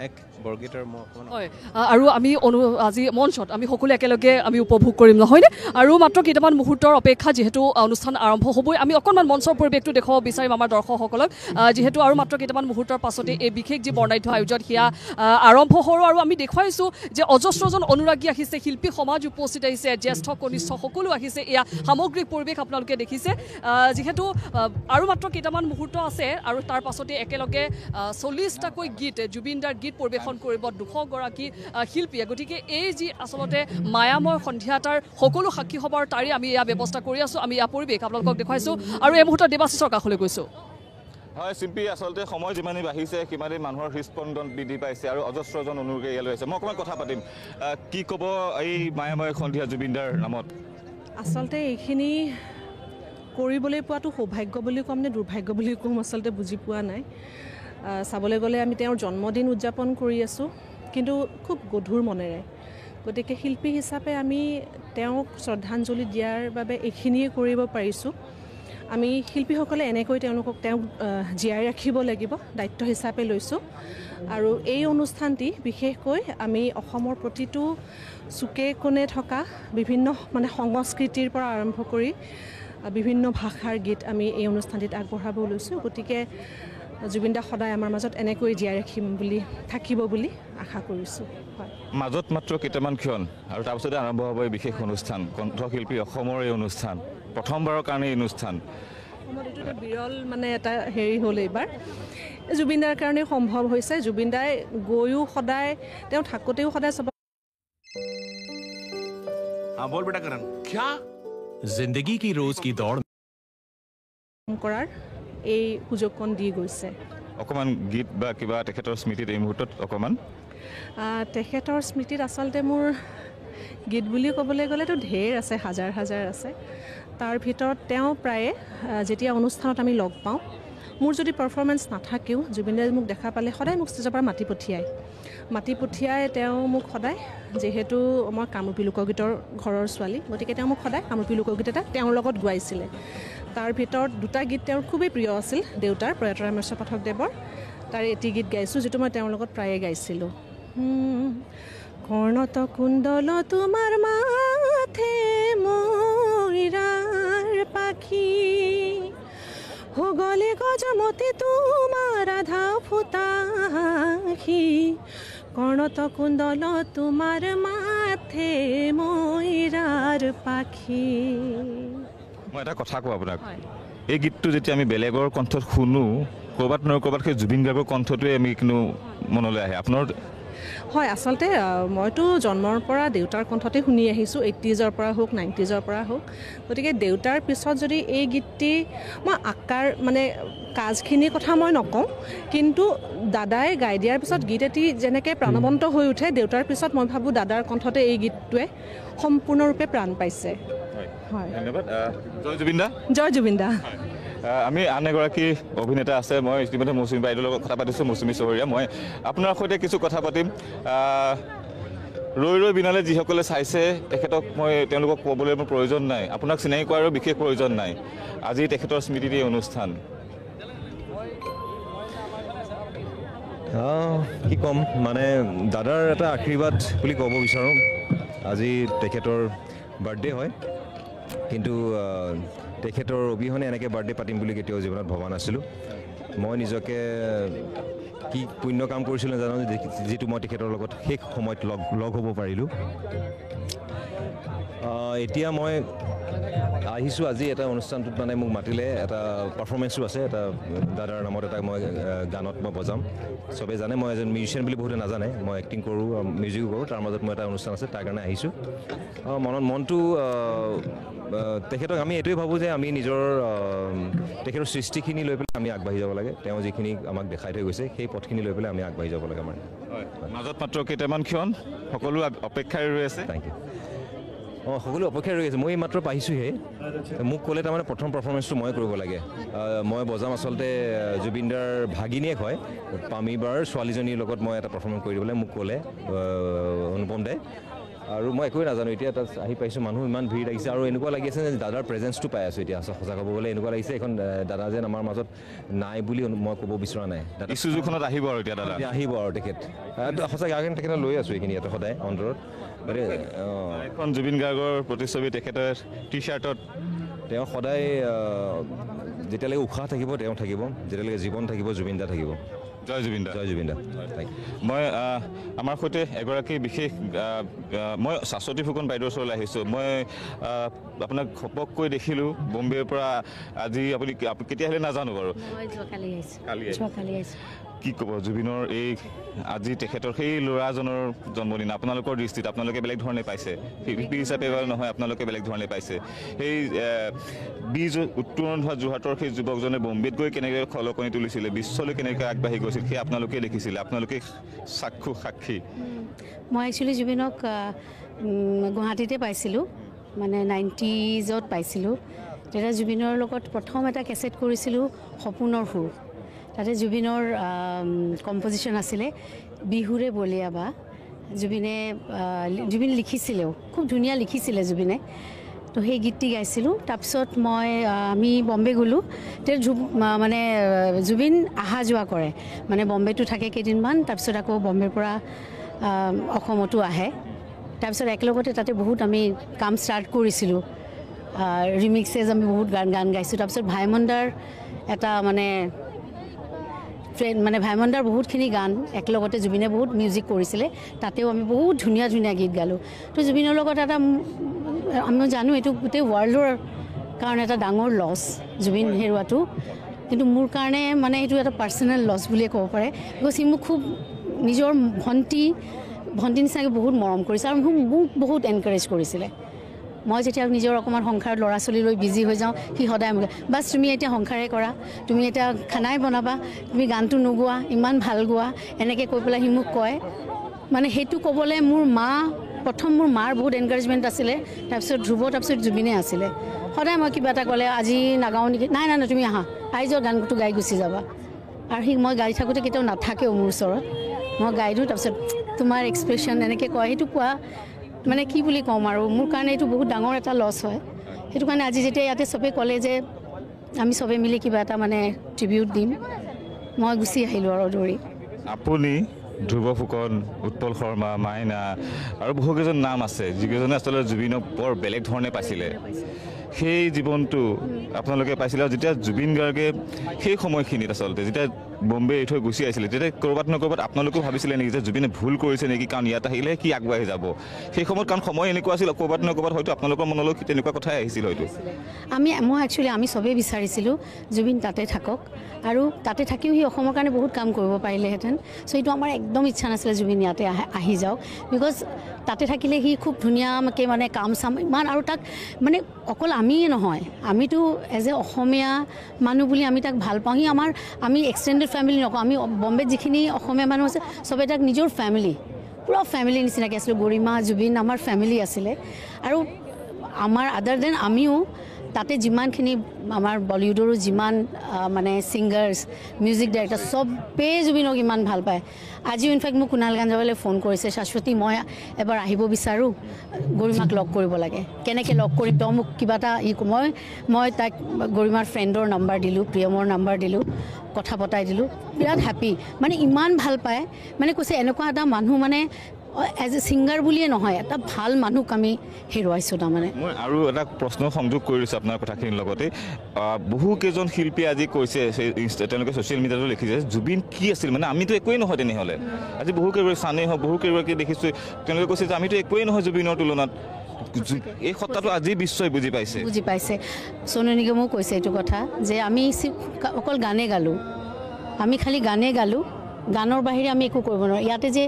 এক বৰগীতৰ মই অকণমান হয় আৰু আমি আজি মঞ্চত আমি সকলো একেলগে আমি উপভোগ কৰিম নহয়নে আৰু মাত্ৰ কেইটামান মুহূৰ্তৰ অপেক্ষা যিহেতু অনুষ্ঠান আৰম্ভ হ'বই আমি অকণমান মঞ্চৰ পৰিৱেশটো দেখুৱাব বিচাৰিম আমাৰ দৰ্শকসকলক যিহেতু আৰু মাত্ৰ কেইটামান মুহূৰ্তৰ পাছতে এই বিশেষ যি বৰ্ণাঢ্য আয়োজন সেয়া আৰম্ভ হ'ব আৰু আমি দেখুৱাইছোঁ যে অজস্ৰজন অনুৰাগী আহিছে শিল্পী সমাজ উপস্থিত আহিছে জ্যেষ্ঠ কনিষ্ঠ সকলো আহিছে এয়া সামগ্ৰিক পৰিৱেশ আপোনালোকে দেখিছে যিহেতু আৰু মাত্ৰ কেইটামান মুহূৰ্ত আছে আৰু তাৰ পাছতে একেলগে 40টাকৈ গীত জুবিনদাৰ গীত পৰিৱেশন কৰিব 200 গৰাকী শিল্পীয়ে গতিকে এই যি আচলতে মায়াময় সন্ধিয়া তাৰ সকলো সাক্ষী হ'বৰ তাৰে আমি এয়া ব্যৱস্থা কৰি আছোঁ আমি এয়া পৰিৱেশ আপোনালোকক দেখুৱাইছোঁ আৰু এই মুহূৰ্তত দেৱাশিষৰ কাষলৈ গৈছোঁ হয় শিল্পী আচলতে সময় যিমানেই বাঢ়িছে সিমানেই মানুহৰ হৃদস্পন্দন বৃদ্ধি পাইছে আৰু অজস্ৰজন অনুৰাগী ইয়ালৈ আছে মই অকণমান কথা পাতিম কি ক'ব এই মায়াময় সন্ধিয়া জুবিনদাৰ নামত আচলতে এইখিনি কৰিবলৈ পোৱাটো সৌভাগ্য বুলি ক'ম নে দুৰ্ভাগ্য বুলি ক'ম আচলতে বুজি পোৱা নাই চাবলৈ গ'লে আমি তেওঁৰ জন্মদিন উদযাপন কৰি আছোঁ কিন্তু খুব গধুৰ মনেৰে গতিকে শিল্পী হিচাপে আমি তেওঁক শ্ৰদ্ধাঞ্জলি দিয়াৰ বাবে এইখিনিয়ে কৰিব পাৰিছোঁ আমি শিল্পীসকলে এনেকৈ তেওঁক জীয়াই ৰাখিব লাগিব দায়িত্ব হিচাপে লৈছোঁ আৰু এই অনুষ্ঠানটি বিশেষকৈ আমি অসমৰ প্ৰতিটো চুকে কোণে থকা বিভিন্ন মানে সংস্কৃতিৰ পৰা আৰম্ভ কৰি বিভিন্ন ভাষাৰ গীত আমি এই অনুষ্ঠানটিত আগবঢ়াব লৈছোঁ গতিকে জুবিনদা সদায় আমাৰ মাজত এনেকৈ জীয়াই ৰাখিম বুলি থাকিব বুলি আশা কৰিছোঁ হয় মাজত মাত্ৰ কেইটামান ক্ষণ আৰু তাৰপিছতে আৰম্ভ হ'ব এই বিশেষ অনুষ্ঠান কণ্ঠশিল্পী অসমৰ এই অনুষ্ঠান প্ৰথমবাৰৰ কাৰণে এই অনুষ্ঠান অসমত এইটো এটা বিৰল মানে এটা হেৰি হ'ল এইবাৰ জুবিনদাৰ কাৰণে সম্ভৱ হৈছে জুবিনদাই গৈও সদায় তেওঁ থাকোঁতেও সদায় চব बोल बेटा करण क्या जिंदगी की रोज की दौड़ কৰাৰ এই সুযোগকণ দি গৈছে অকণমান গীত বা কিবা তেখেতৰ স্মৃতিত এই মুহূৰ্তত অকণমান তেখেতৰ স্মৃতিত আচলতে মোৰ গীত বুলি ক'বলৈ গ'লেতো ঢেৰ আছে হাজাৰ হাজাৰ আছে তাৰ ভিতৰত তেওঁ প্ৰায়ে যেতিয়া অনুষ্ঠানত আমি লগ পাওঁ মোৰ যদি পাৰফৰ্মেঞ্চ নাথাকেও জুবিনদাই মোক দেখা পালে সদায় মোক ষ্টেজৰ পৰা মাতি পঠিয়াই তেওঁ মোক সদায় যিহেতু মই কামৰূপী লোকগীতৰ ঘৰৰ ছোৱালী গতিকে তেওঁ মোক সদায় কামৰূপী লোকগীত এটা তেওঁৰ লগত গোৱাইছিলে তাৰ ভিতৰত দুটা গীত তেওঁৰ খুবেই প্ৰিয় আছিল দেউতাৰ প্ৰয়াত ৰামেশ্বৰ পাঠকদেৱৰ তাৰ এটি গীত গাইছোঁ যিটো মই তেওঁৰ লগত প্ৰায়ে গাইছিলোঁ কৰ্ণত কুণ্ডল তোমাৰ মাথে ময়ূৰাৰ পাখি গলে গজমতে তোমাৰ আধা ফুটাখি কৰ্ণত কুণ্ডল তোমাৰ মাথে ময়ূৰাৰ পাখি মই এটা কথা কওঁ আপোনাক এই গীতটো যেতিয়া আমি বেলেগৰ কণ্ঠত শুনো ক'ৰবাত নহয় ক'ৰবাত সেই জুবিন গাৰ্গৰ কণ্ঠটোৱে আমি কিন্তু মনলৈ আহে আপোনাৰ হয় আচলতে মইতো জন্মৰ পৰা দেউতাৰ কণ্ঠতে শুনি আহিছোঁ 80s পৰা হওক 90s পৰা হওক গতিকে দেউতাৰ পিছত যদি এই গীতটি মই আকাৰ মানে কাজখিনিৰ কথা মই নকওঁ কিন্তু দাদাই গাই দিয়াৰ পিছত গীত এটি যেনেকৈ প্ৰাণৱন্ত হৈ উঠে দেউতাৰ পিছত মই ভাবোঁ দাদাৰ কণ্ঠতে এই গীতটোৱে সম্পূৰ্ণৰূপে প্ৰাণ পাইছে হয় ধন্যবাদ জয় জুবিনদা জয় জুবিনদা আমি আন এগৰাকী অভিনেতা আছে মই ইতিমধ্যে মৌচুমী বাইদেউৰ লগত কথা পাতিছোঁ মৌচুমী চহৰীয়া মই আপোনাৰ সৈতে কিছু কথা পাতিম ৰৈ ৰৈ বিনালে যিসকলে চাইছে তেখেতক মই তেওঁলোকক ক'বলৈ মোৰ প্ৰয়োজন নাই আপোনাক চিনাকি কৰাৰো বিশেষ প্ৰয়োজন নাই আজি তেখেতৰ স্মৃতিত এই অনুষ্ঠান কি ক'ম মানে দাদাৰ এটা আশীৰ্বাদ বুলি ক'ব বিচাৰোঁ আজি তেখেতৰ বাৰ্থডে হয় কিন্তু তেখেতৰ অবিহনে এনেকৈ বাৰ্থডে পাতিম বুলি কেতিয়াও জীৱনত ভবা নাছিলোঁ মই নিজকে কি পুণ্য কাম কৰিছিলোঁ নাজানো যিটো মই তেখেতৰ লগত শেষ সময়ত লগ হ'ব পাৰিলোঁ এতিয়া মই আহিছোঁ আজি এটা অনুষ্ঠানটোত মানে মোক মাতিলে এটা পাৰফৰ্মেঞ্চো আছে এটা দাদাৰ নামত এটা মই গানত মই বজাম চবেই জানে মই এজন মিউজিচিয়ান বুলি বহুতে নাজানে মই এক্টিং কৰোঁ মিউজিকো কৰোঁ তাৰ মাজত মই এটা অনুষ্ঠান আছে তাৰ কাৰণে আহিছোঁ মনটো তেখেতক আমি এইটোৱে ভাবোঁ যে আমি নিজৰ তেখেতৰ সৃষ্টিখিনি লৈ পেলাই আমি আগবাঢ়ি যাব লাগে তেওঁ যিখিনি আমাক দেখাই থৈ গৈছে সেই পথখিনি লৈ পেলাই আমি আগবাঢ়ি যাব লাগে আমাৰ মাজত মাত্ৰ কেইটামান ক্ষণ সকলো অপেক্ষাৰে ৰৈ আছে থেংক ইউ সকলো অপেক্ষাৰে ৰৈ আছে মই মাত্ৰ পাইছোঁহে মোক ক'লে তাৰমানে প্ৰথম পাৰফৰ্মেঞ্চটো মই কৰিব লাগে মই বজাম আচলতে জুবিনদাৰ ভাগিনীয়েক হয় পামীবাৰ ছোৱালীজনীৰ লগত মই এটা পাৰফৰ্মেঞ্চ কৰি দিবলৈ মোক ক'লে অনুপম দাই আৰু মই একোৱেই নাজানো এতিয়া তাত আহি পাইছোঁ মানুহ ইমান ভিৰ লাগিছে আৰু এনেকুৱা লাগি আছে যে দাদাৰ প্ৰেজেঞ্চটো পাই আছোঁ এতিয়া সঁচা ক'ব গ'লে এনেকুৱা লাগিছে এখন দাদা যেন আমাৰ মাজত নাই বুলি মই ক'ব বিচৰা নাই ইছুজুখনত আহিব আৰু এতিয়া দাদা আহিব আৰু তেখেত সঁচাকৈ আগেন তেখেতে লৈ আছোঁ এইখিনি ইয়াতে সদায় অন্তৰত এখন জুবিন গাৰ্গৰ প্ৰতিচ্ছবি তেখেতৰ টি শ্বাৰ্টত তেওঁ সদায় যেতিয়ালৈকে উশাহ থাকিব তেওঁ থাকিব যেতিয়ালৈকে জীৱন থাকিব জুবিন দা থাকিব জয় জুবিন দা জয় জুবিন দা মই আমাৰ সৈতে এগৰাকী বিশেষ মই শাশ্বতী ফুকন বাইদেউৰ ওচৰলৈ আহিছোঁ মই আপোনাক ঘপককৈ দেখিলোঁ বম্বেৰ পৰা আজি আপুনি কেতিয়া আহিলে নাজানো বাৰু কি ক'ব জুবিনৰ এই আজি তেখেতৰ সেই ল'ৰাজনৰ জন্মদিন আপোনালোকৰ দৃষ্টিত আপোনালোকে বেলেগ ধৰণে পাইছে শিল্পী হিচাপে নহয় আপোনালোকে বেলেগ ধৰণে পাইছে সেই উত্তৰণ হোৱা যোৰহাটৰ সেই যুৱকজনে বম্বেত গৈ কেনেকৈ খলকনি তুলিছিলে বিশ্বলৈ কেনেকৈ আগবাঢ়ি গৈছিল সেই আপোনালোকে দেখিছিলে আপোনালোকে সাক্ষী মই একচুৱেলি জুবিনক গুৱাহাটীতে পাইছিলোঁ মানে 90s পাইছিলোঁ তেতিয়া জুবিনৰ লগত প্ৰথম এটা কেছেট কৰিছিলোঁ সপোনৰ সুৰ তাতে জুবিনৰ কম্পজিশ্যন আছিলে বিহুৰে বলিয়াবা জুবিন লিখিছিলেও খুব ধুনীয়া লিখিছিলে জুবিনে তো সেই গীতটি গাইছিলোঁ তাৰপিছত আমি বম্বে গ'লোঁ মানে জুবিন অহা যোৱা কৰে মানে বম্বেটো থাকে কেইদিনমান তাৰপিছত আকৌ বম্বেৰ পৰা অসমতো আহে তাৰপিছত একেলগতে তাতে বহুত আমি কাম ষ্টাৰ্ট কৰিছিলোঁ ৰিমিক্সেছ আমি বহুত গান গাইছোঁ তাৰপিছত ভাইমণ্ডাৰ এটা মানে ভাইমণ্ডাৰ বহুতখিনি গান একেলগতে জুবিনে বহুত মিউজিক কৰিছিলে তাতেও আমি বহুত ধুনীয়া ধুনীয়া গীত গালোঁ তো জুবিনৰ লগত এটা আমি জানো এইটো গোটেই ৱৰ্ল্ডৰ কাৰণে এটা ডাঙৰ লছ জুবিন হেৰুৱাটো কিন্তু মোৰ কাৰণে মানে এইটো এটা পাৰ্চনেল লছ বুলিয়ে ক'ব পাৰে বিকজ সি মোক খুব নিজৰ ভণ্টি নিচিনাকৈ বহুত মৰম কৰিছে আৰু মোক বহুত এনকাৰেজ কৰিছিলে মই যেতিয়া নিজৰ অকণমান সংসাৰত ল'ৰা ছোৱালী লৈ বিজি হৈ যাওঁ সি সদায় মোক বাছ তুমি এতিয়া সংসাৰে কৰা তুমি এতিয়া খানাই বনাবা তুমি গানটো নোগোৱা ইমান ভাল গোৱা এনেকৈ কৈ পেলাই সি মোক কয় মানে সেইটো ক'বলৈ প্ৰথম মোৰ মাৰ বহুত এনকাৰেজমেণ্ট আছিলে তাৰপিছত ধ্ৰুৱ তাৰপিছত জুবিনে আছিলে সদায় মই কিবা এটা ক'লে আজি নাগাওঁ নেকি নাই তুমি আহা আহি যোৱা গানটো গাই গুচি যাবা আৰু মই গাই থাকোঁতে কেতিয়াও নাথাকেও মোৰ ওচৰত মই গাই দিওঁ তাৰপিছত তোমাৰ এক্সপ্ৰেশ্যন এনেকৈ কয় সেইটো কোৱা মানে কি বুলি ক'ম আৰু মোৰ কাৰণে এইটো বহুত ডাঙৰ এটা লছ হয় সেইটো কাৰণে আজি যেতিয়া ইয়াতে চবেই ক'লে যে আমি চবেই মিলি কিবা এটা মানে ট্ৰিবিউট দিম মই গুচি আহিলোঁ আৰু দৌৰি আপুনি ধ্ৰুৱ ফুকন উৎপল শৰ্মা মাইনা আৰু বহুকেইজন নাম আছে যিকেইজনে আচলতে জুবিনক বৰ বেলেগ ধৰণে পাইছিলে সেই জীৱনটো আপোনালোকে পাইছিলে আৰু যেতিয়া জুবিন গাৰ্গে সেই সময়খিনিত আচলতে যেতিয়া বম্বে এৰি থৈ গুচি আহিছিলে তেতিয়া ক'ৰবাত ক'ৰবাত আপোনালোকেও ভাবিছিলে নেকি যে জুবিনে ভুল কৰিছে নেকি কাৰণ ইয়াত আহিলে কি আগবাঢ়ি যাব সেই সময়ত কাৰণ সময় এনেকুৱা আছিল ক'ৰবাত ক'ৰবাত হয়তো আপোনালোকৰ মনলৈ তেনেকুৱা কথাই আহিছিল হয়তো আমি চবেই বিচাৰিছিলোঁ জুবিন তাতে থাকক আৰু তাতে থাকিও সি অসমৰ কাৰণে বহুত কাম কৰিব পাৰিলেহেঁতেন চ' এইটো আমাৰ একদম ইচ্ছা নাছিলে জুবিন ইয়াতে আহি যাওক বিকজ তাতে থাকিলে সি খুব ধুনীয়াকৈ মানে কাম চাম ইমান আৰু তাক মানে অকল আমিয়ে নহয় আমিতো এজ এ অসমীয়া মানুহ বুলি আমি তাক ভাল পাওঁ আমি এক্সটেণ্ডেড ফেমিলি নকওঁ আমি বম্বেত যিখিনি অসমীয়া মানুহ আছে চবেই তাক নিজৰ ফেমিলি পুৰা ফেমিলি নিচিনাকৈ আছিলোঁ গৰিমা জুবিন আমাৰ ফেমিলি আছিলে আৰু আমাৰ আদাৰ দেন আমিও তাতে যিমানখিনি আমাৰ বলিউডৰো যিমান মানে ছিংগাৰ্ছ মিউজিক ডাইৰেক্টৰ চবেই জুবিনক ইমান ভাল পায় আজিও ইনফেক্ট মোক কুণাল গাঞ্জাৱালে ফোন কৰিছে শাশ্বতী মই এবাৰ আহিব বিচাৰোঁ গৰিমাক লগ কৰিব লাগে কেনেকৈ লগ কৰিম তই মোক কিবা এটা মই তাইক গৰিমাৰ ফ্ৰেণ্ডৰ নাম্বাৰ দিলোঁ প্ৰিয়মৰ নাম্বাৰ দিলোঁ কথা পতাই দিলোঁ বিৰাট হেপী মানে ইমান ভাল পায় মানে কৈছে এনেকুৱা এটা মানুহ মানে এজ এ ছিংগাৰ বুলিয়ে নহয় এটা ভাল মানুহক আমি হেৰুৱাইছোঁ তাৰমানে মই আৰু এটা প্ৰশ্ন সংযোগ কৰি দিছোঁ আপোনাৰ কথাখিনিৰ লগতে বহুকেইজন শিল্পীয়ে আজি কৈছে তেওঁলোকে ছ'চিয়েল মিডিয়াতো লিখিছে জুবিন কি আছিল মানে আমিতো একোৱেই নহয় তেনেহ'লে আজি বহুকেইগৰাকী চানেই হওক বহুকেইগৰাকী দেখিছোঁ তেওঁলোকে কৈছে যে আমিতো একোৱেই নহয় জুবিনৰ তুলনাত এই সত্তাটো আজি বিশ্বই বুজি পাইছে সোণু নিগমেও কৈছে এইটো কথা যে আমি অকল গানে গালোঁ আমি খালি গানে গালোঁ গানৰ বাহিৰে আমি একো কৰিব নোৱাৰোঁ ইয়াতে যে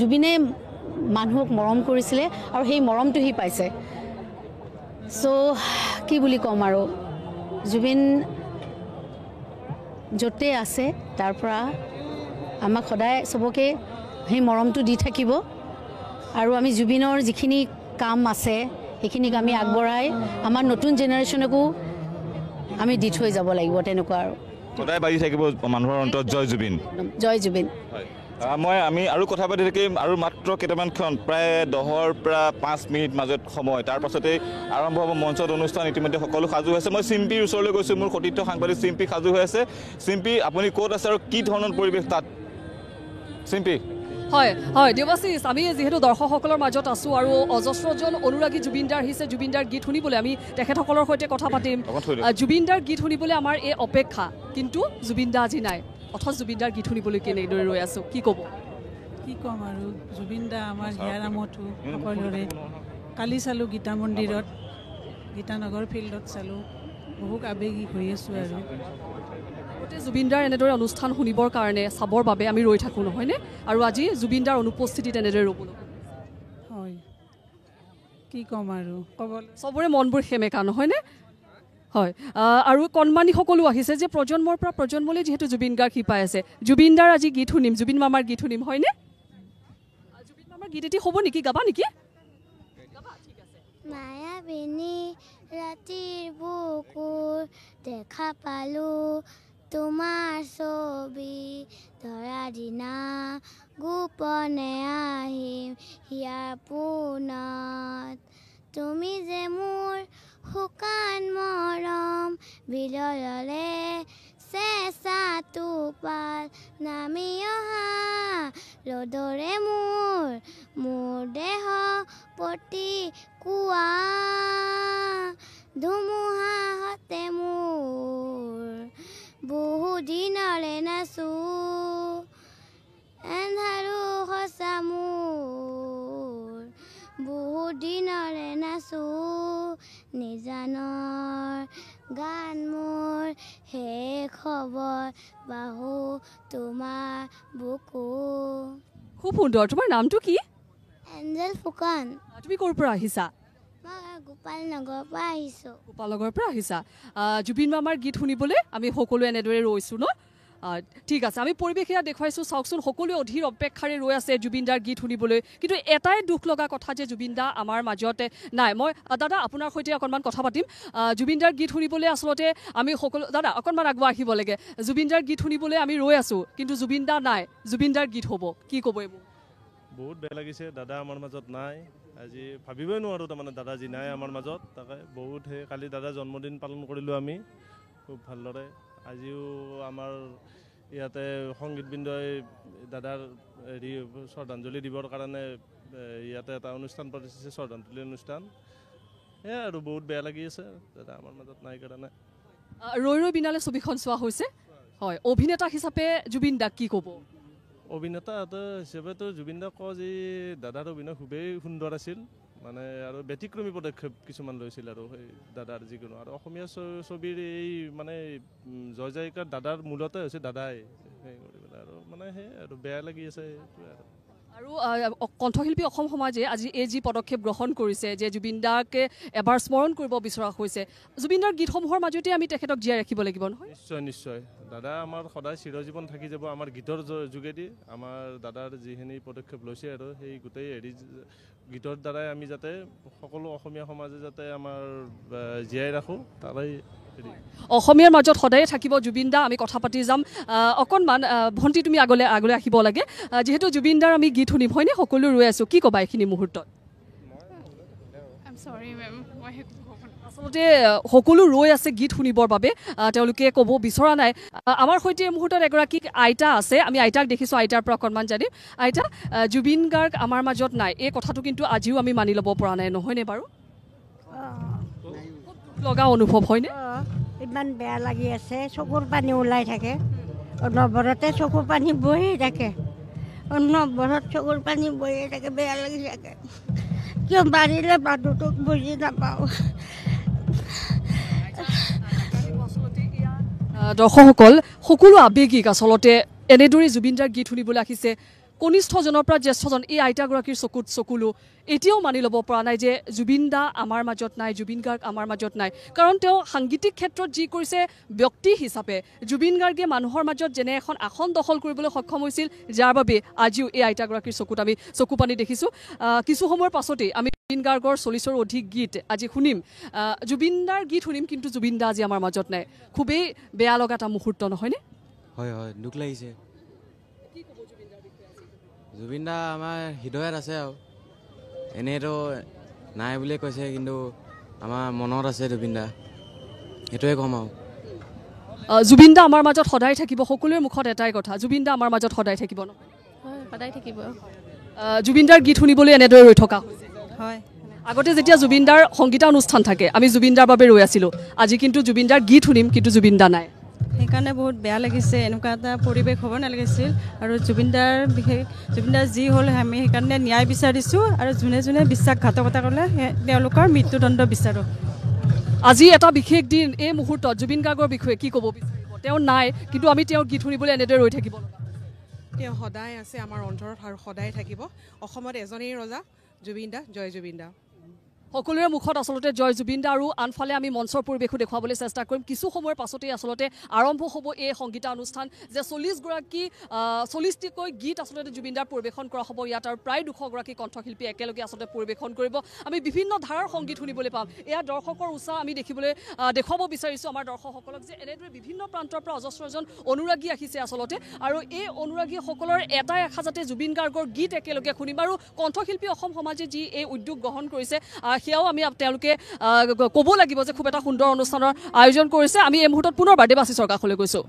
জুবিনে মানুহক মৰম কৰিছিলে আৰু সেই মৰমটো সি পাইছে চ' কি বুলি ক'ম আৰু জুবিন য'তে আছে তাৰ পৰা আমাক সদায় চবকে সেই মৰমটো দি থাকিব আৰু আমি জুবিনৰ যিখিনি কাম আছে সেইখিনিক আমি আগবঢ়াই আমাৰ নতুন জেনেৰেশ্যনকো আমি দি থৈ যাব লাগিব তেনেকুৱা আৰু সদায় বাজি থাকিব মানুহৰ অন্তৰত জয় জুবিন জয় জুবিন আমি আৰু কথা পাতি থাকিম আৰু মাত্ৰ কেইটামান ক্ষণ প্ৰায় 10ৰ পৰা 5 মিনিট মাজত সময় তাৰ পাছতে আৰম্ভ হ'ব মঞ্চত অনুষ্ঠান ইতিমধ্যে সকলো সাজু হৈছে মই চিম্পিৰ ওচৰলৈ গৈছোঁ মোৰ সতীৰ্থ সাংবাদিক চিম্পি সাজু হৈ আছে চিম্পি আপুনি ক'ত আছে আৰু কি ধৰণৰ পৰিৱেশ তাত চিম্পি হয় হয় দেৱাশিষ আমি যেহেতু দৰ্শকসকলৰ মাজত আছোঁ আৰু অজস্ৰজন অনুৰাগী জুবিনদাৰ আহিছে জুবিনদাৰ গীত শুনিবলৈ আমি তেখেতসকলৰ সৈতে কথা পাতিম জুবিনদাৰ গীত শুনিবলৈ আমাৰ এই অপেক্ষা কিন্তু জুবিনদা আজি নাই অথচ জুবিনদাৰ গীত শুনিবলৈ কেনেদৰে ৰৈ আছোঁ কি ক'ব কি ক'ম আৰু জুবিনদা আমাৰ হিয়াৰামতো সকলোৰে কালি চালোঁ গীতা মন্দিৰত গীতানগৰ ফিল্ডত চালোঁ বহুত আৱেগিক হৈ আছোঁ আৰু জুবিনদাৰ এনেদৰে অনুষ্ঠান শুনিবৰ কাৰণে চাবৰ বাবে আমি ৰৈ থাকোঁ নহয়নে আৰু আজি জুবিনদাৰ অনুপস্থিতিত এনেদৰে ৰ'বলৈ হয় কি ক'ম আৰু ক'বলৈ চবৰে মনবোৰ সেমেকা নহয়নে হয় আৰু কণমানি সকলো আহিছে যে প্ৰজন্মৰ পৰা প্ৰজন্মলৈ যিহেতু জুবিন গাৰ্গ শিপাই আছে জুবিনদাৰ আজি গীত শুনিম জুবিন মামাৰ গীত শুনিম হয়নে জুবিন মামাৰ গীত এটি হ'ব নেকি গাবা নেকি মায়াবিনী ৰাতিৰ বুকুৰ দেখা পালো তোমাৰ ছবি ধৰা দিনা গোপনে আহিম হিয়াৰ পোনত তুমি যে মোৰ শুকান মৰম বিলয়লে চেঁচা টোপাল নামি অহা ৰ'দৰে মোৰ দেহ প্ৰতি কোৱা ধুমুহাতে মোৰ বহু দিনৰে নাচো এন্ধাৰো সঁচা মোৰ বহু দিনৰে নাচো নিজানৰ গান মোৰ শেষ খবৰ বাহু তোমাৰ বুকু খুব সুন্দৰ তোমাৰ নামটো কি এঞ্জেল ফুকন তুমি ক'ৰ পৰা আহিছা মই গোপালনগৰৰ পৰা আহিছোঁ গোপালনগৰৰ পৰা আহিছা জুবিন মামাৰ গীত শুনিবলৈ আমি সকলোৱে এনেদৰে ৰৈছোঁ ন ঠিক আছে আমি পৰিৱেশ এয়া দেখুৱাইছোঁ চাওকচোন সকলোৱে অধীৰ অপেক্ষাৰে ৰৈ আছে জুবিনদাৰ গীত শুনিবলৈ কিন্তু এটাই দুখ লগা কথা যে জুবিনদা আমাৰ মাজতে নাই মই দাদা আপোনাৰ সৈতে অকণমান কথা পাতিম জুবিনদাৰ গীত শুনিবলৈ আচলতে আমি সকলো দাদা অকণমান আগুৱাই আহিব লাগে জুবিনদাৰ গীত শুনিবলৈ আমি ৰৈ আছোঁ কিন্তু জুবিনদা নাই জুবিনদাৰ গীত হ'ব কি ক'ব এইবোৰ বহুত বেয়া লাগিছে দাদা আমাৰ মাজত নাই আজি ভাবিবই নোৱাৰোঁ তাৰমানে দাদা যি নাই আমাৰ মাজত তাকে বহুত সেই কালি দাদা জন্মদিন পালন কৰিলোঁ আমি খুব ভালদৰে আজিও আমাৰ ইয়াতে সংগীতবৃন্দই দাদাৰ হেৰি শ্ৰদ্ধাঞ্জলি দিবৰ কাৰণে ইয়াতে এটা অনুষ্ঠান পাতিছে শ্ৰদ্ধাঞ্জলি অনুষ্ঠান সেয়াই আৰু বহুত বেয়া লাগি আছে দাদা আমাৰ মাজত নাই কাৰণে ৰৈ ৰৈ বিনালে ছবিখন চোৱা হৈছে হয় অভিনেতা হিচাপে জুবিন দাক কি ক'ব অভিনেতা হিচাপেতো জুবিন দাক কওঁ যে দাদাৰ অভিনয় খুবেই সুন্দৰ আছিল মানে আৰু ব্যতিক্ৰমী পদক্ষেপ কিছুমান লৈছিল আৰু সেই দাদাৰ যিকোনো আৰু অসমীয়া ছবিৰ এই মানে জয় জয়কাৰ দাদাৰ মূলতে হৈছে দাদাই সেই কৰি পেলাই আৰু মানে সেই আৰু বেয়া লাগি আছে আৰু কণ্ঠশিল্পী অসম সমাজে আজি এই যি পদক্ষেপ গ্ৰহণ কৰিছে যে জুবিনদাকে এবাৰ স্মৰণ কৰিব বিচৰা হৈছে জুবিনদাৰ গীতসমূহৰ মাজতে আমি তেখেতক জীয়াই ৰাখিব লাগিব নহয় নিশ্চয় নিশ্চয় দাদা আমাৰ সদায় চিৰজীৱন থাকি যাব আমাৰ গীতৰ যোগেদি আমাৰ দাদাৰ যিখিনি পদক্ষেপ লৈছে আৰু সেই গোটেই হেৰি গীতৰ দ্বাৰাই আমি যাতে সকলো অসমীয়া সমাজে যাতে আমাৰ জীয়াই ৰাখোঁ তাৰাই অসমীয়াৰ মাজত সদায় থাকিব জুবিনদা আমি কথা পাতি যাম অকণমান ভণ্টি তুমি আগলৈ আহিব লাগে যিহেতু জুবিনদাৰ আমি গীত শুনিম হয়নে সকলো ৰৈ আছোঁ কি ক'বা এইখিনি মুহূৰ্তত আচলতে সকলো ৰৈ আছে গীত শুনিবৰ বাবে তেওঁলোকে ক'ব বিচৰা নাই আমাৰ সৈতে এই মুহূৰ্তত এগৰাকী আইতা আছে আমি আইতাক দেখিছোঁ আইতাৰ পৰা অকণমান জানিম আইতা জুবিন গাৰ্গ আমাৰ মাজত নাই এই কথাটো কিন্তু আজিও আমি মানি ল'ব পৰা নাই নহয়নে বাৰু লগা অনুভৱ হয়নে ইমান বেয়া লাগি আছে চকুৰ পানী ওলাই থাকে অনবৰতে চকুৰ পানী বহি থাকে অনবৰত চকুৰ পানী বহি থাকে বেয়া লাগি থাকে কিয় বাঢ়িলে মানুহটোক বুজি নাপাওঁ দৰ্শকসকল সকলো আৱেগিক আচলতে এনেদৰে জুবিনদাৰ গীত শুনিবলৈ আহিছে কনিষ্ঠজনৰ পৰা জ্যেষ্ঠজন এই আইতাগৰাকীৰ চকুত চকুলো এতিয়াও মানি ল'ব পৰা নাই যে জুবিনদা আমাৰ মাজত নাই জুবিন গাৰ্গ আমাৰ মাজত নাই কাৰণ তেওঁ সাংগীতিক ক্ষেত্ৰত যি কৰিছে ব্যক্তি হিচাপে জুবিন গাৰ্গে মানুহৰ মাজত যেনে এখন আসন দখল কৰিবলৈ সক্ষম হৈছিল যাৰ বাবে আজিও এই আইতাগৰাকীৰ চকুত আমি চকু পানী দেখিছোঁ কিছু সময়ৰ পাছতেই আমি জুবিন গাৰ্গৰ 40ৰ অধিক গীত আজি শুনিম জুবিনদাৰ গীত শুনিম কিন্তু জুবিনদা আজি আমাৰ মাজত নাই খুবেই বেয়া লগা এটা মুহূৰ্ত নহয়নে হয় হয় দুখ লাগিছে জুবিন দা আমাৰ হৃদয়ত আছে আৰু এনেইতো নাই বুলিয়ে কৈছে কিন্তু আমাৰ মনত আছে জুবিন দা সেইটোৱে ক'ম আৰু জুবিন দা আমাৰ মাজত সদায় থাকিব সকলোৰে মুখত এটাই কথা জুবিন দা আমাৰ মাজত সদায় থাকিব ন হয় সদায় থাকিব জুবিন দাৰ গীত শুনিবলৈ এনেদৰে ৰৈ থকা হয় আগতে যেতিয়া জুবিন দাৰ সংগীতানুষ্ঠান থাকে আমি জুবিন দাৰ বাবে ৰৈ আছিলোঁ আজি কিন্তু জুবিন দাৰ গীত শুনিম কিন্তু জুবিন দা নাই সেইকাৰণে বহুত বেয়া লাগিছে এনেকুৱা এটা পৰিৱেশ হ'ব নালাগিছিল আৰু জুবিন দাৰ বিশেষ জুবিন দাৰ যি হ'ল আমি সেইকাৰণে ন্যায় বিচাৰিছোঁ আৰু যোনে যোনে বিশ্বাসঘাতকতা কৰিলে তেওঁলোকৰ মৃত্যুদণ্ড বিচাৰোঁ আজি এটা বিশেষ দিন এই মুহূৰ্তত জুবিন গাৰ্গৰ বিষয়ে কি ক'ব বিচাৰিব তেওঁ নাই কিন্তু আমি তেওঁৰ গীত শুনিবলৈ এনেদৰে ৰৈ থাকিব তেওঁ সদায় আছে আমাৰ অন্তৰত আৰু সদায় থাকিব অসমত এজনেই ৰজা জুবিন দা জয় জুবিন দা সকলোৰে মুখত আচলতে জয় জুবিন দা আৰু আনফালে আমি মঞ্চৰ পৰিৱেশো দেখুৱাবলৈ চেষ্টা কৰিম কিছু সময়ৰ পাছতেই আচলতে আৰম্ভ হ'ব এই সংগীতানুষ্ঠান যে 40টিকৈ গীত আচলতে জুবিন দাৰ পৰিৱেশন কৰা হ'ব ইয়াত আৰু প্ৰায় 200গৰাকী কণ্ঠশিল্পী একেলগে আচলতে পৰিৱেশন কৰিব আমি বিভিন্ন ধাৰাৰ সংগীত শুনিবলৈ পাম এয়া দৰ্শকৰ উৎসাহ আমি দেখুৱাব বিচাৰিছোঁ আমাৰ দৰ্শকসকলক যে এনেদৰে বিভিন্ন প্ৰান্তৰ পৰা অজস্ৰজন অনুৰাগী আহিছে আচলতে আৰু এই অনুৰাগীসকলৰ এটাই আশা যাতে জুবিন গাৰ্গৰ গীত একেলগে শুনিম আৰু কণ্ঠশিল্পী অসম সমাজে যি এই উদ্যোগ গ্ৰহণ কৰিছে সেয়াও আমি তেওঁলোকে ক'ব লাগিব যে খুব এটা সুন্দৰ অনুষ্ঠানৰ আয়োজন কৰিছে আমি এই মুহূৰ্তত পুনৰ দেৱাশিছৰ কাষলৈ গৈছোঁ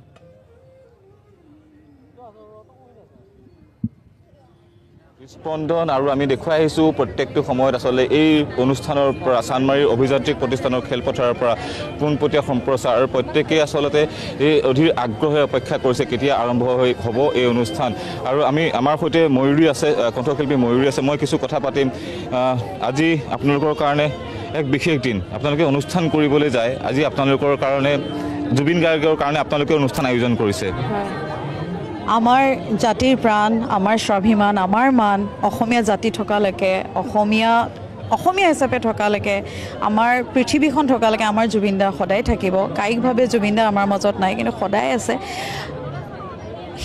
স্পন্দন আৰু আমি দেখুৱাই আহিছোঁ প্ৰত্যেকটো সময়ত আচলতে এই অনুষ্ঠানৰ পৰা চানমাৰীৰ অভিযান্ত্ৰিক প্ৰতিষ্ঠানৰ খেলপথাৰৰ পৰা পোনপটীয়া সম্প্ৰচাৰ আৰু প্ৰত্যেকেই আচলতে এই অধীৰ আগ্ৰহে অপেক্ষা কৰিছে কেতিয়া আৰম্ভ হ'ব এই অনুষ্ঠান আৰু আমাৰ সৈতে ময়ূৰী আছে কণ্ঠশিল্পী ময়ূৰী আছে মই কিছু কথা পাতিম আজি আপোনালোকৰ কাৰণে এক বিশেষ দিন আপোনালোকে অনুষ্ঠান কৰিবলৈ যায় আজি আপোনালোকৰ কাৰণে জুবিন গাৰ্গৰ কাৰণে আপোনালোকে অনুষ্ঠান আয়োজন কৰিছে আমাৰ জাতিৰ প্ৰাণ আমাৰ স্বাভিমান আমাৰ মান অসমীয়া জাতি থকালৈকে অসমীয়া হিচাপে থকালৈকে আমাৰ পৃথিৱীখন থকালৈকে আমাৰ জুবিন দা সদায় থাকিব কায়িকভাৱে জুবিন দা আমাৰ মাজত নাই কিন্তু সদায় আছে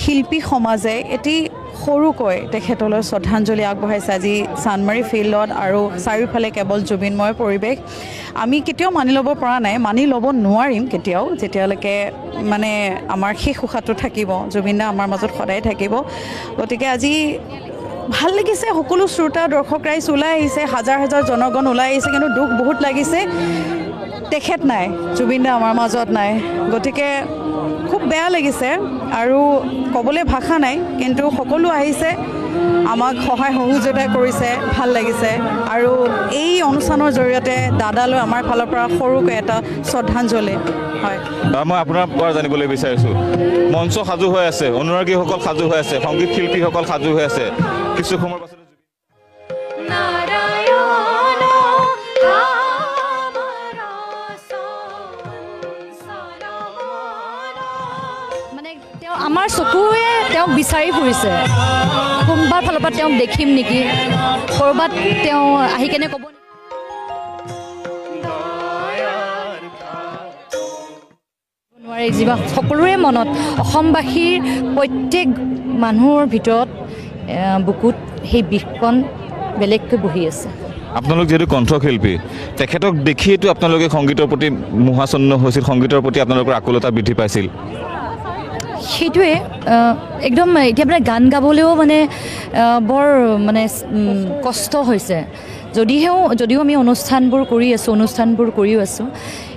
শিল্পী সমাজে এটি সৰুকৈ তেখেতলৈ শ্ৰদ্ধাঞ্জলি আগবঢ়াইছে আজি চানমাৰী ফিল্ডত আৰু চাৰিওফালে কেৱল জুবিনময় পৰিৱেশ আমি কেতিয়াও মানি ল'ব পৰা নাই মানি ল'ব নোৱাৰিম কেতিয়াও যেতিয়ালৈকে মানে আমাৰ শেষ উশাহটো থাকিব জুবিন দা আমাৰ মাজত সদায় থাকিব গতিকে আজি ভাল লাগিছে সকলো শ্ৰোতা দৰ্শক ৰাইজ ওলাই আহিছে হাজাৰ হাজাৰ জনগণ ওলাই আহিছে কিন্তু দুখ বহুত লাগিছে তেখেত নাই জুবিন দা আমাৰ মাজত নাই গতিকে খুব বেয়া লাগিছে আৰু ক'বলৈ ভাষা নাই কিন্তু সকলো আহিছে আমাক সহায় সহযোগিতা কৰিছে ভাল লাগিছে আৰু এই অনুষ্ঠানৰ জৰিয়তে দাদালৈ আমাৰ ফালৰ পৰা সৰুকৈ এটা শ্ৰদ্ধাঞ্জলি হয় মই আপোনাৰ পৰা জানিবলৈ বিচাৰিছোঁ মঞ্চ সাজু হৈ আছে অনুৰাগীসকল সাজু হৈ আছে সংগীত শিল্পীসকল সাজু হৈ আছে কিছু সময়ৰ পাছত আমাৰ চকুৰে তেওঁক বিচাৰি ফুৰিছে কোনোবা ফালৰ পৰা তেওঁক দেখিম নেকি ক'ৰবাত তেওঁ আহি কেনে ক'ব নোৱাৰে যিবা সকলোৰে মনত অসমবাসীৰ প্ৰত্যেক মানুহৰ ভিতৰত বুকুত সেই বিষখন বেলেগকৈ বহি আছে আপোনালোক যেহেতু কণ্ঠশিল্পী তেখেতক দেখিয়েতো আপোনালোকে সংগীতৰ প্ৰতি মোহাচন্ন হৈছিল সংগীতৰ প্ৰতি আপোনালোকৰ আকুলতা বৃদ্ধি পাইছিল সেইটোৱে একদম এতিয়া মানে গান গাবলৈও মানে বৰ মানে কষ্ট হৈছে যদিও আমি অনুষ্ঠানবোৰ কৰিও আছোঁ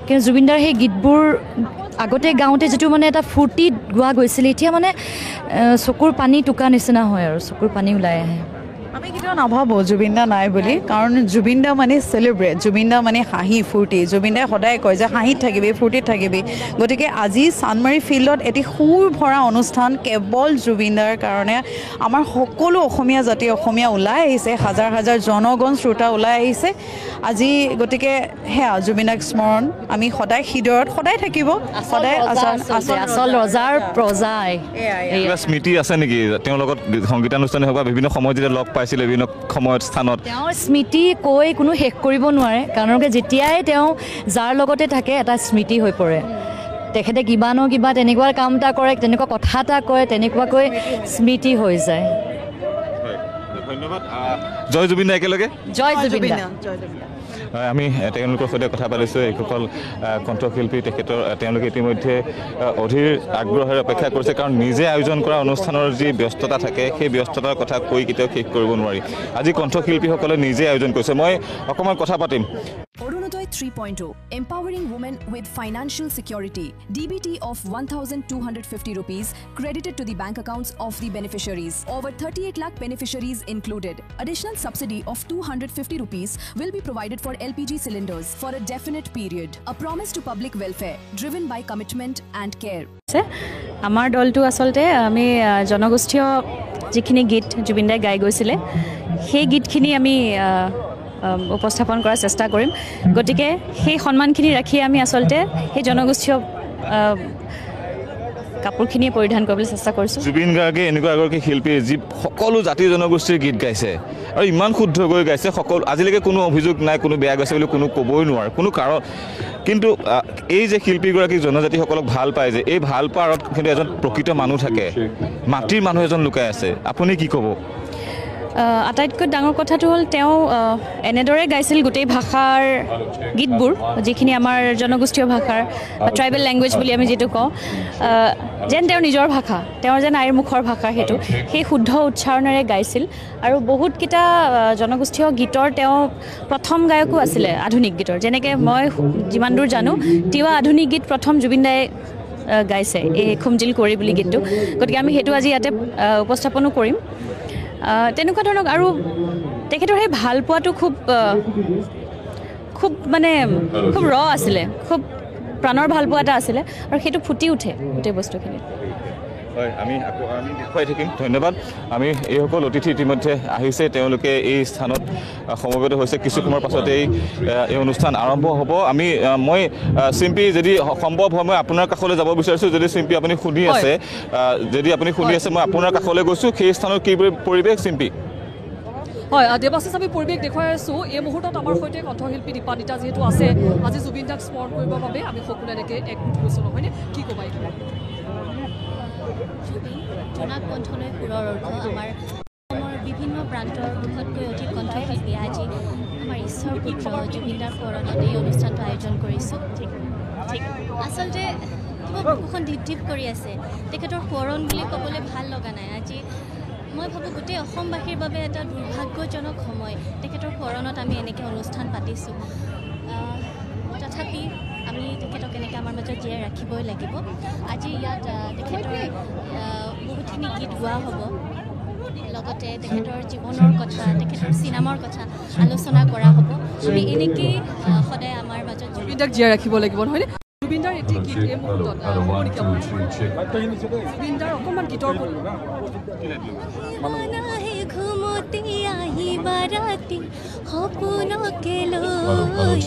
কিন্তু জুবিনদাৰ সেই গীতবোৰ আগতে গাওঁতে যিটো মানে এটা ফূৰ্তিত গোৱা গৈছিল এতিয়া মানে চকুৰ পানী টোকা নিচিনা হয় আৰু চকুৰ পানী ওলাই আহে আমি কেতিয়াও নাভাবোঁ জুবিন দা নাই বুলি কাৰণ জুবিন দা মানে চেলিব্ৰেট জুবিন দা মানে হাঁহি ফূৰ্তি জুবিন দাই সদায় কয় যে হাঁহিত থাকিবি ফূৰ্তিত থাকিবি গতিকে আজি চানমাৰী ফিল্ডত এটি সুৰ ভৰা অনুষ্ঠান কেৱল জুবিন দাৰ কাৰণে আমাৰ সকলো অসমীয়া জাতি অসমীয়া ওলাই আহিছে হাজাৰ হাজাৰ জনগণ শ্ৰোতা ওলাই আহিছে আজি গতিকে সেয়া জুবিন দাক স্মৰণ আমি সদায় হৃদয়ত সদায় থাকিব সদায় আচল ৰজাৰ প্ৰজাই স্মৃতি আছে নেকি তেওঁৰ লগত সংগীতানুষ্ঠানে হওক বা বিভিন্ন সময়ত যেতিয়া লগ পাইছিলে বিভিন্ন সময়ত স্থানত তেওঁৰ স্মৃতি কৈ কোনো শেষ কৰিব নোৱাৰে কাৰণ যেতিয়াই তেওঁ যাৰ লগতে থাকে এটা স্মৃতি হৈ পৰে তেখেতে কিবা ন কিবা তেনেকুৱা কাম এটা কৰে তেনেকুৱা কথা এটা কয় তেনেকুৱাকৈ স্মৃতি হৈ যায় ধন্যবাদ জয় জুবিন দা একেলগে জয় জুবিন দা আমি তেওঁলোকৰ সৈতে কথা পাতিছোঁ এইসকল কণ্ঠশিল্পী তেখেতৰ তেওঁলোকে ইতিমধ্যে অধীৰ আগ্ৰহেৰে অপেক্ষা কৰিছে কাৰণ নিজে আয়োজন কৰা অনুষ্ঠানৰ যি ব্যস্ততা থাকে সেই ব্যস্ততাৰ কথা কৈ কেতিয়াও শেষ কৰিব নোৱাৰি আজি কণ্ঠশিল্পীসকলে নিজে আয়োজন কৰিছে মই অকণমান কথা পাতিম Arunodaya 3.0 Empowering Women with Financial Security DBT of 1,250 rupees credited to the bank accounts of the beneficiaries. Over 38 lakh beneficiaries included. Additional subsidy of 250 rupees will be provided for LPG cylinders for a definite period. A promise to public welfare driven by commitment and care. আমাৰ দলটো আচলতে আমি জনগোষ্ঠীয় যিখিনি গীত জুবিন দাই গাই গৈছিলে সেই গীতখিনি আমি উপস্থাপন কৰাৰ চেষ্টা কৰিম গতিকে সেই সন্মানখিনি ৰাখি আমি আচলতে সেই জনগোষ্ঠীয় কাপোৰখিনি পৰিধান কৰিবলৈ চেষ্টা কৰিছোঁ জুবিন গাৰ্গে এনেকুৱা এগৰাকী শিল্পী যি সকলো জাতি জনগোষ্ঠীৰ গীত গাইছে আৰু ইমান শুদ্ধকৈ গাইছে সকলো আজিলৈকে কোনো অভিযোগ নাই কোনো বেয়া গাইছে বুলি কোনো ক'বই নোৱাৰে কোনো কাৰণ কিন্তু এই যে শিল্পীগৰাকীক জনজাতিসকলক ভাল পায় যে এই ভাল পোৱাৰ আঁৰত কিন্তু এজন প্ৰকৃত মানুহ থাকে মাটিৰ মানুহ এজন লুকাই আছে আপুনি কি ক'ব আটাইতকৈ ডাঙৰ কথাটো হ'ল তেওঁ এনেদৰে গাইছিল গোটেই ভাষাৰ গীতবোৰ যিখিনি আমাৰ জনগোষ্ঠীয় ভাষাৰ ট্ৰাইবেল লেংগুৱেজ বুলি আমি যিটো কওঁ যেন তেওঁৰ নিজৰ ভাষা তেওঁৰ যেন আইৰ মুখৰ ভাষা সেইটো সেই শুদ্ধ উচ্চাৰণেৰে গাইছিল আৰু বহুতকেইটা জনগোষ্ঠীয় গীতৰ তেওঁ প্ৰথম গায়কো আছিলে আধুনিক গীতৰ যেনেকৈ মই যিমান দূৰ জানো তিৱা আধুনিক গীত প্ৰথম জুবিন দাই গাইছে এই খুমজিল কৰি বুলি গীতটো গতিকে আমি সেইটো আজি ইয়াতে উপস্থাপনো কৰিম তেনেকুৱা ধৰণৰ আৰু তেখেতৰ সেই ভাল পোৱাটো খুব মানে খুব ৰ আছিলে খুব প্ৰাণৰ ভাল পোৱা এটা আছিলে আৰু সেইটো ফুটি উঠে গোটেই বস্তুখিনি হয় আমি দেখুৱাই থাকিম ধন্যবাদ আমি এইসকল অতিথি ইতিমধ্যে আহিছে তেওঁলোকে এই স্থানত সমবেত হৈছে কিছু সময়ৰ পাছতে এই অনুষ্ঠান আৰম্ভ হ'ব মই চিম্পি যদি সম্ভৱ হয় মই আপোনাৰ কাষলৈ যাব বিচাৰিছোঁ যদি চিম্পি আপুনি শুনি আছে মই আপোনাৰ কাষলৈ গৈছোঁ সেই স্থানত কি পৰিৱেশ চিম্পি হয় দেৱাশিষ আমি পৰিৱেশ দেখুৱাই আছোঁ এই মুহূৰ্তত আমাৰ সৈতে কণ্ঠশিল্পী দীপানিতা যিহেতু আছে আজি জুবিন দাক স্মৰণ কৰিবৰ বাবে আমি সকলোৱে এনেকৈ একগোট হৈছোঁ নহয়নে কি ক'বা জোনাক কণ্ঠলৈ সুৰৰ অৰ্থ আমাৰ অসমৰ বিভিন্ন প্ৰান্তৰ দুশতকৈ অধিক কণ্ঠশিল্পী আজি আমাৰ ঈশ্বৰ পুত্ৰ জুবিনদাৰ সোঁৱৰণত এই অনুষ্ঠানটো আয়োজন কৰিছোঁ ঠিক আচলতে বুকুখন ঢিপ ঢিপ কৰি আছে তেখেতৰ সোঁৱৰণ বুলি ক'বলৈ ভাল লগা নাই আজি মই ভাবোঁ গোটেই অসমবাসীৰ বাবে এটা দুৰ্ভাগ্যজনক সময় তেখেতৰ সোঁৱৰণত আমি এনেকৈ অনুষ্ঠান পাতিছোঁ তথাপি আমি তেখেতক এনেকৈ আমাৰ মাজত জীয়াই ৰাখিবই লাগিব আজি ইয়াত তেখেতৰ বহুতখিনি গীত গোৱা হ'ব লগতে তেখেতৰ জীৱনৰ কথা তেখেতৰ চিনেমাৰ কথা আলোচনা কৰা হ'ব আমি এনেকৈ সদায় আমাৰ মাজত জুবিনদাক জীয়াই ৰাখিব লাগিব নহয়নে জুবিনদাৰ এটি গীত এই মুহূৰ্তত জুবিনদাৰ অকণমান গীতৰ ঘুমতি আহিবা ৰাতি সপোনকে লৈ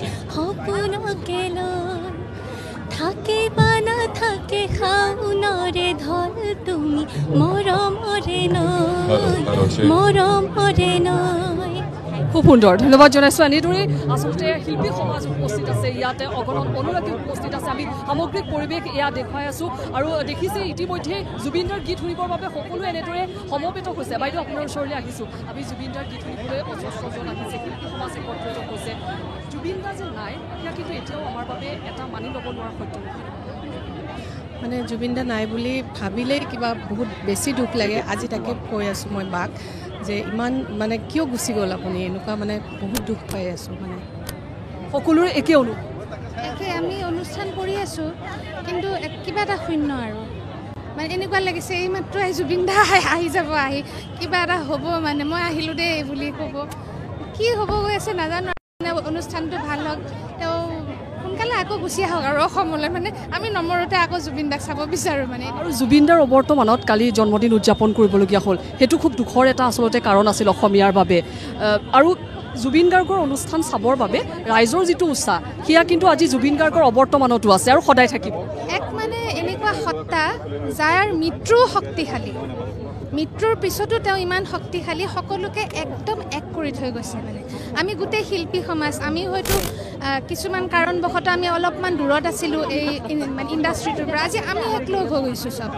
থাকে বা নাথাকে খাওনৰে ধল তুমি মৰমৰে নয় খুব সুন্দৰ ধন্যবাদ জনাইছোঁ এনেদৰে আচলতে শিল্পী সমাজ উপস্থিত আছে ইয়াতে অগণন অনুৰাগী উপস্থিত আছে আমি সামগ্ৰিক পৰিৱেশ এয়া দেখুৱাই আছোঁ আৰু দেখিছে ইতিমধ্যে জুবিনদাৰ গীত শুনিবৰ বাবে সকলোৱে এনেদৰে সমবেত হৈছে বাইদেউ আপোনাৰ ওচৰলৈ আহিছোঁ আমি জুবিনদাৰ গীত শুনিবলৈ অজস্ৰজন আহিছে শিল্পী সমাজ একত্ৰিত হৈছে জুবিনদা যে নাই সেয়া কিন্তু এতিয়াও আমাৰ বাবে এটা মানি ল'ব নোৱাৰা সত্য নহয় মানে জুবিনদা নাই বুলি ভাবিলেই কিবা বহুত বেছি দুখ লাগে আজি তাকে কৈ আছোঁ মই বাক যে ইমান মানে কিয় গুচি গ'ল আপুনি এনেকুৱা মানে বহুত দুখ পাই আছোঁ মানে সকলোৰে একে আমি অনুষ্ঠান কৰি আছোঁ কিন্তু কিবা এটা শূন্য আৰু মানে এনেকুৱা লাগিছে এইমাত্ৰ জুবিনদা আহি যাব আহি কিবা এটা হ'ব মানে মই আহিলোঁ দেই বুলি ক'ব কি হ'ব গৈ আছে নাজানো অনুষ্ঠানটো ভাল হওক তেওঁ সোনকালে আকৌ গুচি আহক আৰু অসমলৈ মানে আমি নম্বৰতে আকৌ জুবিনদাক চাব বিচাৰোঁ মানে আৰু জুবিনদাৰ অৱৰ্তমানত কালি জন্মদিন উদযাপন কৰিবলগীয়া হ'ল সেইটো খুব দুখৰ এটা আচলতে কাৰণ আছিল অসমীয়াৰ বাবে আৰু জুবিন গাৰ্গৰ অনুষ্ঠান চাবৰ বাবে ৰাইজৰ যিটো উৎসাহ সেয়া কিন্তু আজি জুবিন গাৰ্গৰ অৱৰ্তমানতো আছে আৰু সদায় থাকিব এক মানে এনেকুৱা এনেকুৱা সত্তা যাৰ মৃত্যু শক্তিশালী, মৃত্যুৰ পিছতো তেওঁ ইমান শক্তিশালী, সকলোকে একদম এক কৰি থৈ গৈছে। মানে আমি গোটেই শিল্পী সমাজ, আমি হয়তো কিছুমান কাৰণবশতঃ আমি অলপমান দূৰত আছিলোঁ এই ইণ্ডাষ্ট্ৰিটোৰ পৰা, আজি আমি একলগ হৈ গৈছোঁ চব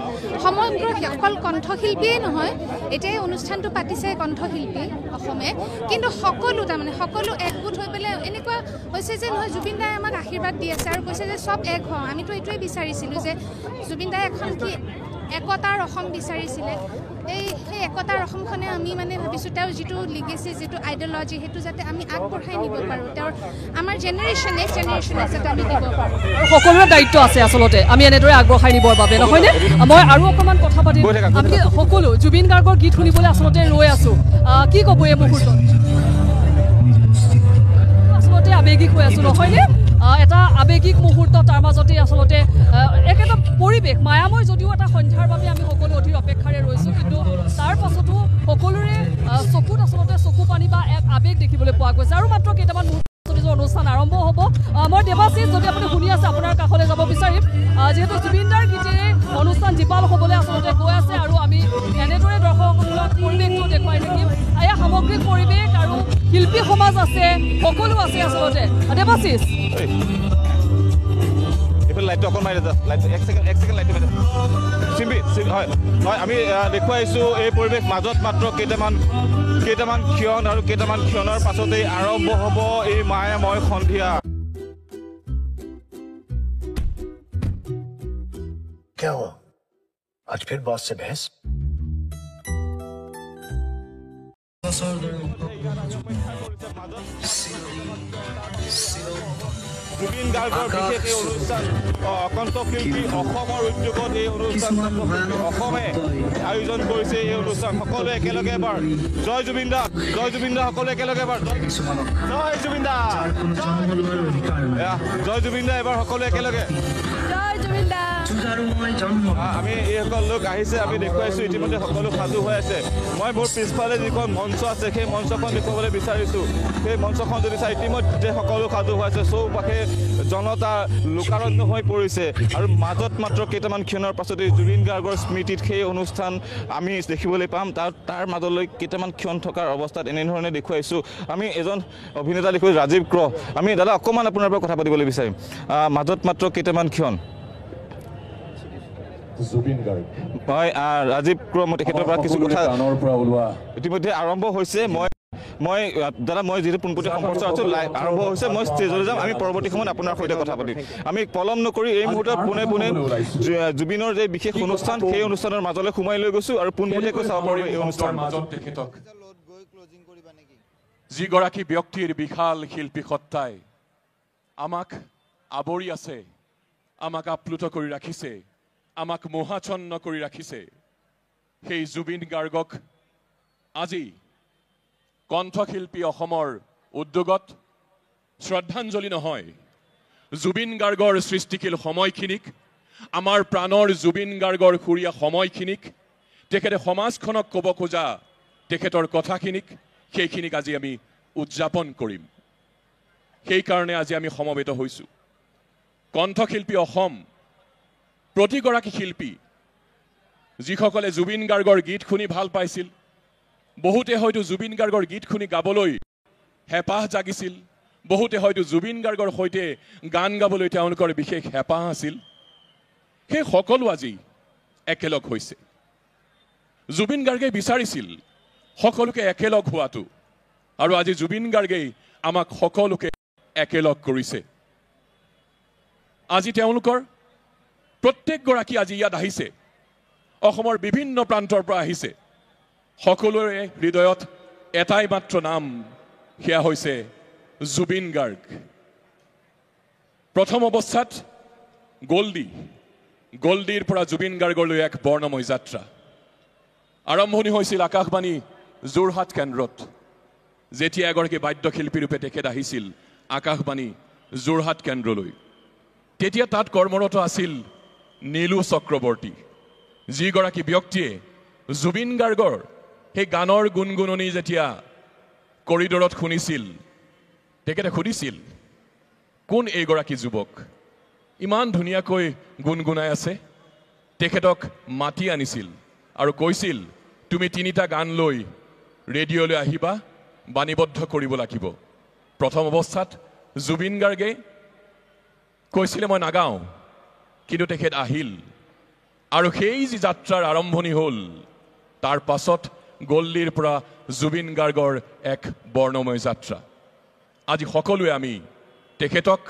সমগ্ৰ। অকল কণ্ঠশিল্পীয়ে নহয়, এতিয়া এই অনুষ্ঠানটো পাতিছে কণ্ঠশিল্পী অসমে, কিন্তু সকলো তাৰমানে সকলো একগোট হৈ পেলাই এনেকুৱা হৈছে যে নহয়, জুবিন দাই আমাক আশীৰ্বাদ দি আছে আৰু কৈছে যে চব এক হওঁ। আমিতো এইটোৱে বিচাৰিছিলোঁ যে জুবিন দাই এখন কি একতাৰ অসম বিচাৰিছিলে। সেই একতাৰ অসমখনে আমি মানে ভাবিছোঁ তেওঁৰ যিটো লিগেচি, যিটো আইডিঅলজি, সেইটো যাতে আমি আগবঢ়াই নিব পাৰোঁ, তেওঁৰ আমাৰ জেনেৰেশ্যন নেক্সট জেনেৰেশ্যনে যাতে আমি দিব পাৰোঁ। সকলোৰে দায়িত্ব আছে আচলতে আমি এনেদৰে আগবঢ়াই নিবৰ বাবে, নহয়নে? মই আৰু অকণমান কথা পাতিম। আমি সকলো জুবিন গাৰ্গৰ গীত শুনিবলৈ আচলতে ৰৈ আছোঁ। কি ক'ব এই মুহূৰ্তত? আচলতে আৱেগিক হৈ আছোঁ, নহয়নে? এটা আৱেগিক মুহূৰ্ত, তাৰ মাজতে আচলতে একেটা পৰিৱেশ মায়াময় যদিও এটা সন্ধ্যাৰ বাবে আমি সকলো অধীৰ অপেক্ষাৰে ৰৈছোঁ, কিন্তু তাৰ পাছতো সকলোৰে চকুত আচলতে চকু পানী বা এক আৱেগ দেখিবলৈ পোৱা গৈছে। আৰু মাত্ৰ কেইটামান মুহূৰ্ত অনুষ্ঠান আৰম্ভ হ'ব। মই দেৱাশীষ, যদি আপুনি শুনি আছে আপোনাৰ কাষলৈ যাব বিচাৰিম, যিহেতু জুবিন দাৰ গীতেৰে অনুষ্ঠান জীপাল হ'বলৈ আচলতে গৈ আছে আৰু আমি এনেদৰে দৰ্শকসকলক পৰিৱেশটো দেখুৱাই থাকিম। এয়া সামগ্ৰিক পৰিৱেশ আৰু শিল্পী সমাজ আছে, সকলো আছে আচলতে। দেৱাশীষ লাইটটো অকণ মাৰি দে, লাইট এক ছেকেণ্ড লাইটটো মাৰি দে। হয় হয়, আমি দেখুৱাইছোঁ এই পৰিৱেশ মাজত মাত্ৰ কেইটামান ক্ষণ আৰু কেইটামান ক্ষণৰ পাছতেই আৰম্ভ হ'ব এই মায়াময় সন্ধিয়া। क्या हुआ आज फिर बॉस से बहस? জুবিন গাৰ্গৰ বিশেষ এই অনুষ্ঠান কণ্ঠশিল্পী অসমৰ উদ্যোগত এই অনুষ্ঠান অসমে আয়োজন কৰিছে। এই অনুষ্ঠান সকলোৱে একেলগে এবাৰ জয় জুবিন দা, জয় জুবিন দা, সকলোৱে একেলগে এবাৰ জয় জুবিন দা, জয় জুবিন দা, এবাৰ সকলোৱে একেলগে জয় জুবিন দা। আমি এইসকল লোক আহিছে, আমি দেখুৱাইছোঁ ইতিমধ্যে সকলো সাজু হৈ আছে। মই মোৰ পিছফালে যিখন মঞ্চ আছে সেই মঞ্চখন দেখুৱাবলৈ বিচাৰিছোঁ। সেই মঞ্চখন যদি চাই ইতিমধ্যে সকলো সাজু হৈ আছে, চৌপাশে জনতা লোকাৰণ্য হৈ পৰিছে আৰু মাজত মাত্ৰ কেইটামান ক্ষণৰ পাছতে জুবিন গাৰ্গৰ স্মৃতিত সেই অনুষ্ঠান আমি দেখিবলৈ পাম। তাৰ মাজলৈ কেইটামান ক্ষণ থকাৰ অৱস্থাত এনেধৰণে দেখুৱাইছোঁ। আমি এজন অভিনেতা দেখুৱাইছোঁ, ৰাজীৱ ক্ৰ। আমি দাদা অকণমান আপোনাৰ পৰা কথা পাতিবলৈ বিচাৰিম। মাজত মাত্ৰ কেইটামান ক্ষণ জুবিন গাৰ্গ, মই ৰাজীৱ ক্ৰ, মই তেখেতৰ পৰা কিছু কথা ইতিমধ্যে আৰম্ভ হৈছে। মই দাদা, মই যিহেতু পোনপটীয়া সম্পৰ্ক আছোঁ, আৰম্ভ হৈছে, মই ষ্টেজলৈ যাম। আমি পৰৱৰ্তী সময়ত আপোনাৰ সৈতে কথা পাতিম। আমি পলম নকৰি এই মুহূৰ্তত পোনে পোনে জুবিনৰ যে বিশেষ অনুষ্ঠান সেই অনুষ্ঠানৰ মাজলৈ সোমাই লৈ গৈছোঁ আৰু পোনপটীয়াকৈ চাব পাৰিব এই অনুষ্ঠানৰ মাজত তেখেতক যিগৰাকী ব্যক্তিৰ বিশাল শিল্পী সত্তাই আমাক আৱৰি আছে, আমাক আপ্লুত কৰি ৰাখিছে, আমাক মোহাচ্ছন্ন কৰি ৰাখিছে, সেই জুবিন গাৰ্গক আজি কণ্ঠশিল্পী অসমৰ উদ্যোগত শ্ৰদ্ধাঞ্জলি নহয়, জুবিন গাৰ্গৰ সৃষ্টিশীল সময়খিনিক, আমাৰ প্ৰাণৰ জুবিন গাৰ্গৰ সুৰীয়া সময়খিনিক, তেখেতে সমাজখনক ক'ব খোজা তেখেতৰ কথাখিনিক, সেইখিনিক আজি আমি উদযাপন কৰিম। সেইকাৰণে আজি আমি সমবেত হৈছোঁ। কণ্ঠশিল্পী অসম প্ৰতিগৰাকী শিল্পী যিসকলে জুবিন গাৰ্গৰ গীত শুনি ভাল পাইছিল, বহুতে হয়তো জুবিন গাৰ্গৰ গীত শুনি গাবলৈ হেঁপাহ জাগিছিল, বহুতে হয়তো জুবিন গাৰ্গৰ সৈতে গান গাবলৈ তেওঁলোকৰ বিশেষ হেঁপাহ আছিল, সেই সকলো আজি একেলগ হৈছে। জুবিন গাৰ্গে বিচাৰিছিল সকলোকে একেলগ হোৱাটো, আৰু আজি জুবিন গাৰ্গেই আমাক সকলোকে একেলগ কৰিছে। আজি তেওঁলোকৰ প্ৰত্যেকগৰাকী আজি ইয়াত আহিছে, অসমৰ বিভিন্ন প্ৰান্তৰ পৰা আহিছে। সকলোৰে হৃদয়ত এটাই মাত্ৰ নাম, সেয়া হৈছে জুবিন গাৰ্গ। প্ৰথম অৱস্থাত গল্ডিৰ পৰা জুবিন গাৰ্গলৈ এক বৰ্ণময় যাত্ৰা আৰম্ভণি হৈছিল আকাশবাণী যোৰহাট কেন্দ্ৰত। যেতিয়া এগৰাকী বাদ্যশিল্পী ৰূপে তেখেত আহিছিল আকাশবাণী যোৰহাট কেন্দ্ৰলৈ, তেতিয়া তাত কৰ্মৰত আছিল নীলু চক্ৰৱৰ্তী, যিগৰাকী ব্যক্তিয়ে জুবিন গাৰ্গৰ সেই গানৰ গুণগুণনি যেতিয়া কৰিডৰত শুনিছিল, তেখেতে সুধিছিল, কোন এইগৰাকী যুৱক, ইমান ধুনীয়াকৈ গুণগুণাই আছে, তেখেতক মাতি আনিছিল আৰু কৈছিল তুমি 3টা গান লৈ ৰেডিঅ'লৈ আহিবা বাণীবদ্ধ কৰিব লাগিব প্ৰথম অৱস্থাত জুবিন গাৰ্গে কৈছিলে মই নাগাওঁ কিন্তু তেখেত আহিল আৰু সেই যি যাত্ৰাৰ আৰম্ভণি হ'ল তাৰ পাছত গল্লীৰ পৰা জুবিন গাৰ্গৰ এক বৰ্ণময় যাত্ৰা আজি সকলোৱে আমি তেখেতক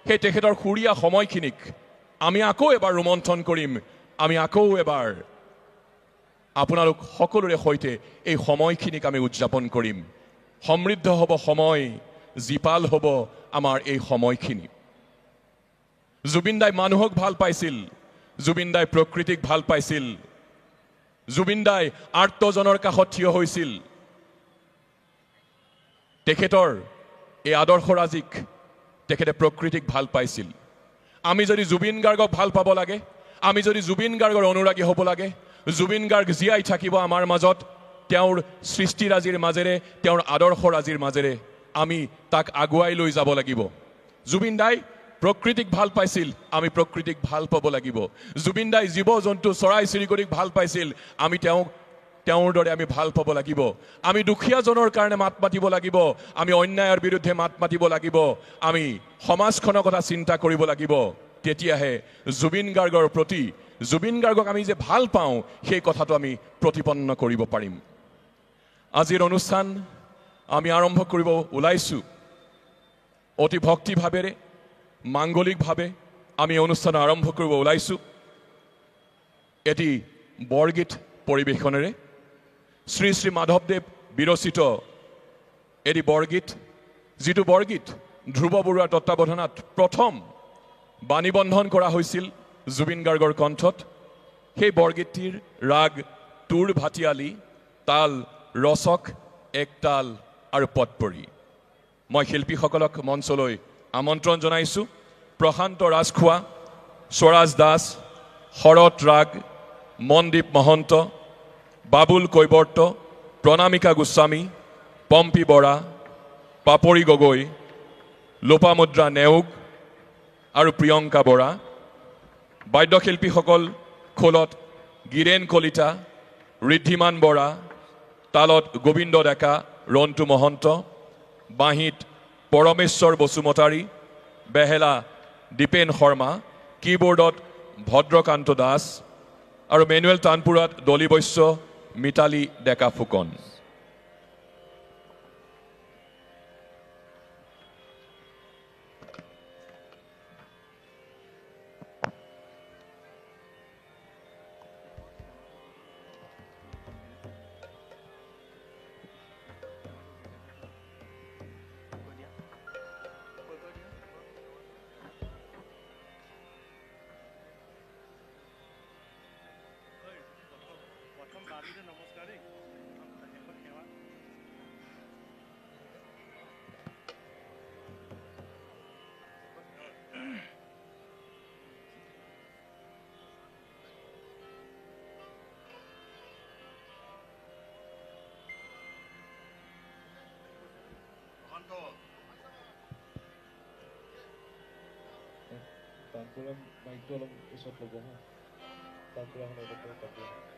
সেই তেখেতৰ সুৰীয়া সময়খিনিক আমি আকৌ এবাৰ ৰোমন্থন কৰিম আমি আকৌ এবাৰ আপোনালোক সকলোৰে সৈতে এই সময়খিনিক আমি উদযাপন কৰিম সমৃদ্ধ হ'ব সময় জীপাল হ'ব আমাৰ এই সময়খিনি জুবিন দাই মানুহক ভাল পাইছিল জুবিন দাই প্ৰকৃতিক ভাল পাইছিল জুবিন দাই আৰ্তজনৰ কাষত থিয় হৈছিল তেখেতৰ এই আদৰ্শৰাজিক তেখেতে প্ৰকৃতিক ভাল পাইছিল আমি যদি জুবিন গাৰ্গক ভাল পাব লাগে আমি যদি জুবিন গাৰ্গৰ অনুৰাগী হ'ব লাগে জুবিন গাৰ্গ জীয়াই থাকিব আমাৰ মাজত তেওঁৰ সৃষ্টিৰাজিৰ মাজেৰে তেওঁৰ আদৰ্শৰাজিৰ মাজেৰে আমি তাক আগুৱাই লৈ যাব লাগিব জুবিন দাই প্ৰকৃতিক ভাল পাইছিল আমি প্ৰকৃতিক ভাল পাব লাগিব জুবিন দাই জীৱ জন্তু চৰাই চিৰিকটিক ভাল পাইছিল আমি তেওঁৰ দৰে আমি ভাল পাব লাগিব আমি দুখীয়াজনৰ কাৰণে মাত মাতিব লাগিব আমি অন্যায়ৰ বিৰুদ্ধে মাত মাতিব লাগিব আমি সমাজখনৰ কথা চিন্তা কৰিব লাগিব তেতিয়াহে জুবিন গাৰ্গৰ প্ৰতি জুবিন গাৰ্গক আমি যে ভাল পাওঁ সেই কথাটো আমি প্ৰতিপন্ন কৰিব পাৰিম আজিৰ অনুষ্ঠান আমি আৰম্ভ কৰিব ওলাইছোঁ অতি ভক্তিভাৱেৰে মাংগলিকভাৱে আমি অনুষ্ঠান আৰম্ভ কৰিব ওলাইছোঁ এটি বৰগীত পৰিৱেশনেৰে শ্ৰী শ্ৰী মাধৱদেৱ বিৰচিত এটি বৰগীত যিটো বৰগীত ধ্ৰুৱ বৰুৱাৰ তত্ত্বাৱধানত প্ৰথম বাণীবন্ধন কৰা হৈছিল জুবিন গাৰ্গৰ কণ্ঠত সেই বৰগীতটিৰ ৰাগ তুৰ ভাটিয়ালি তাল ৰচক একতাল আৰু পটপৰি মই শিল্পীসকলক মঞ্চলৈ আমন্ত্ৰণ জনাইছোঁ প্ৰশান্ত ৰাজখোৱা স্বৰাজ দাস শৰৎ ৰাগ মনদীপ মহন্ত বাবুল কৈবৰ্ত প্ৰণামিকা গোস্বামী পম্পী বৰা পাপৰি গগৈ লোপামুদ্ৰা নেওগ আৰু প্ৰিয়ংকা বৰা বাদ্যশিল্পীসকল খোলত গিৰেণ কলিতা ঋদ্ধিমান বৰা তালত গোবিন্দ ডেকা ৰন্তু মহন্ত বাঁহীত পৰমেশ্বৰ বসুমতাৰী বেহেলা দীপেন শৰ্মা কীবোৰ্ডত ভদ্ৰকান্ত দাস আৰু মেনুৱেল তানপুৰাত দলি বৈশ্য মিতালী ডেকা ফুকন তানপুৰা মাইকটো অলপ ওচৰত ল'ব হা তানপুৰা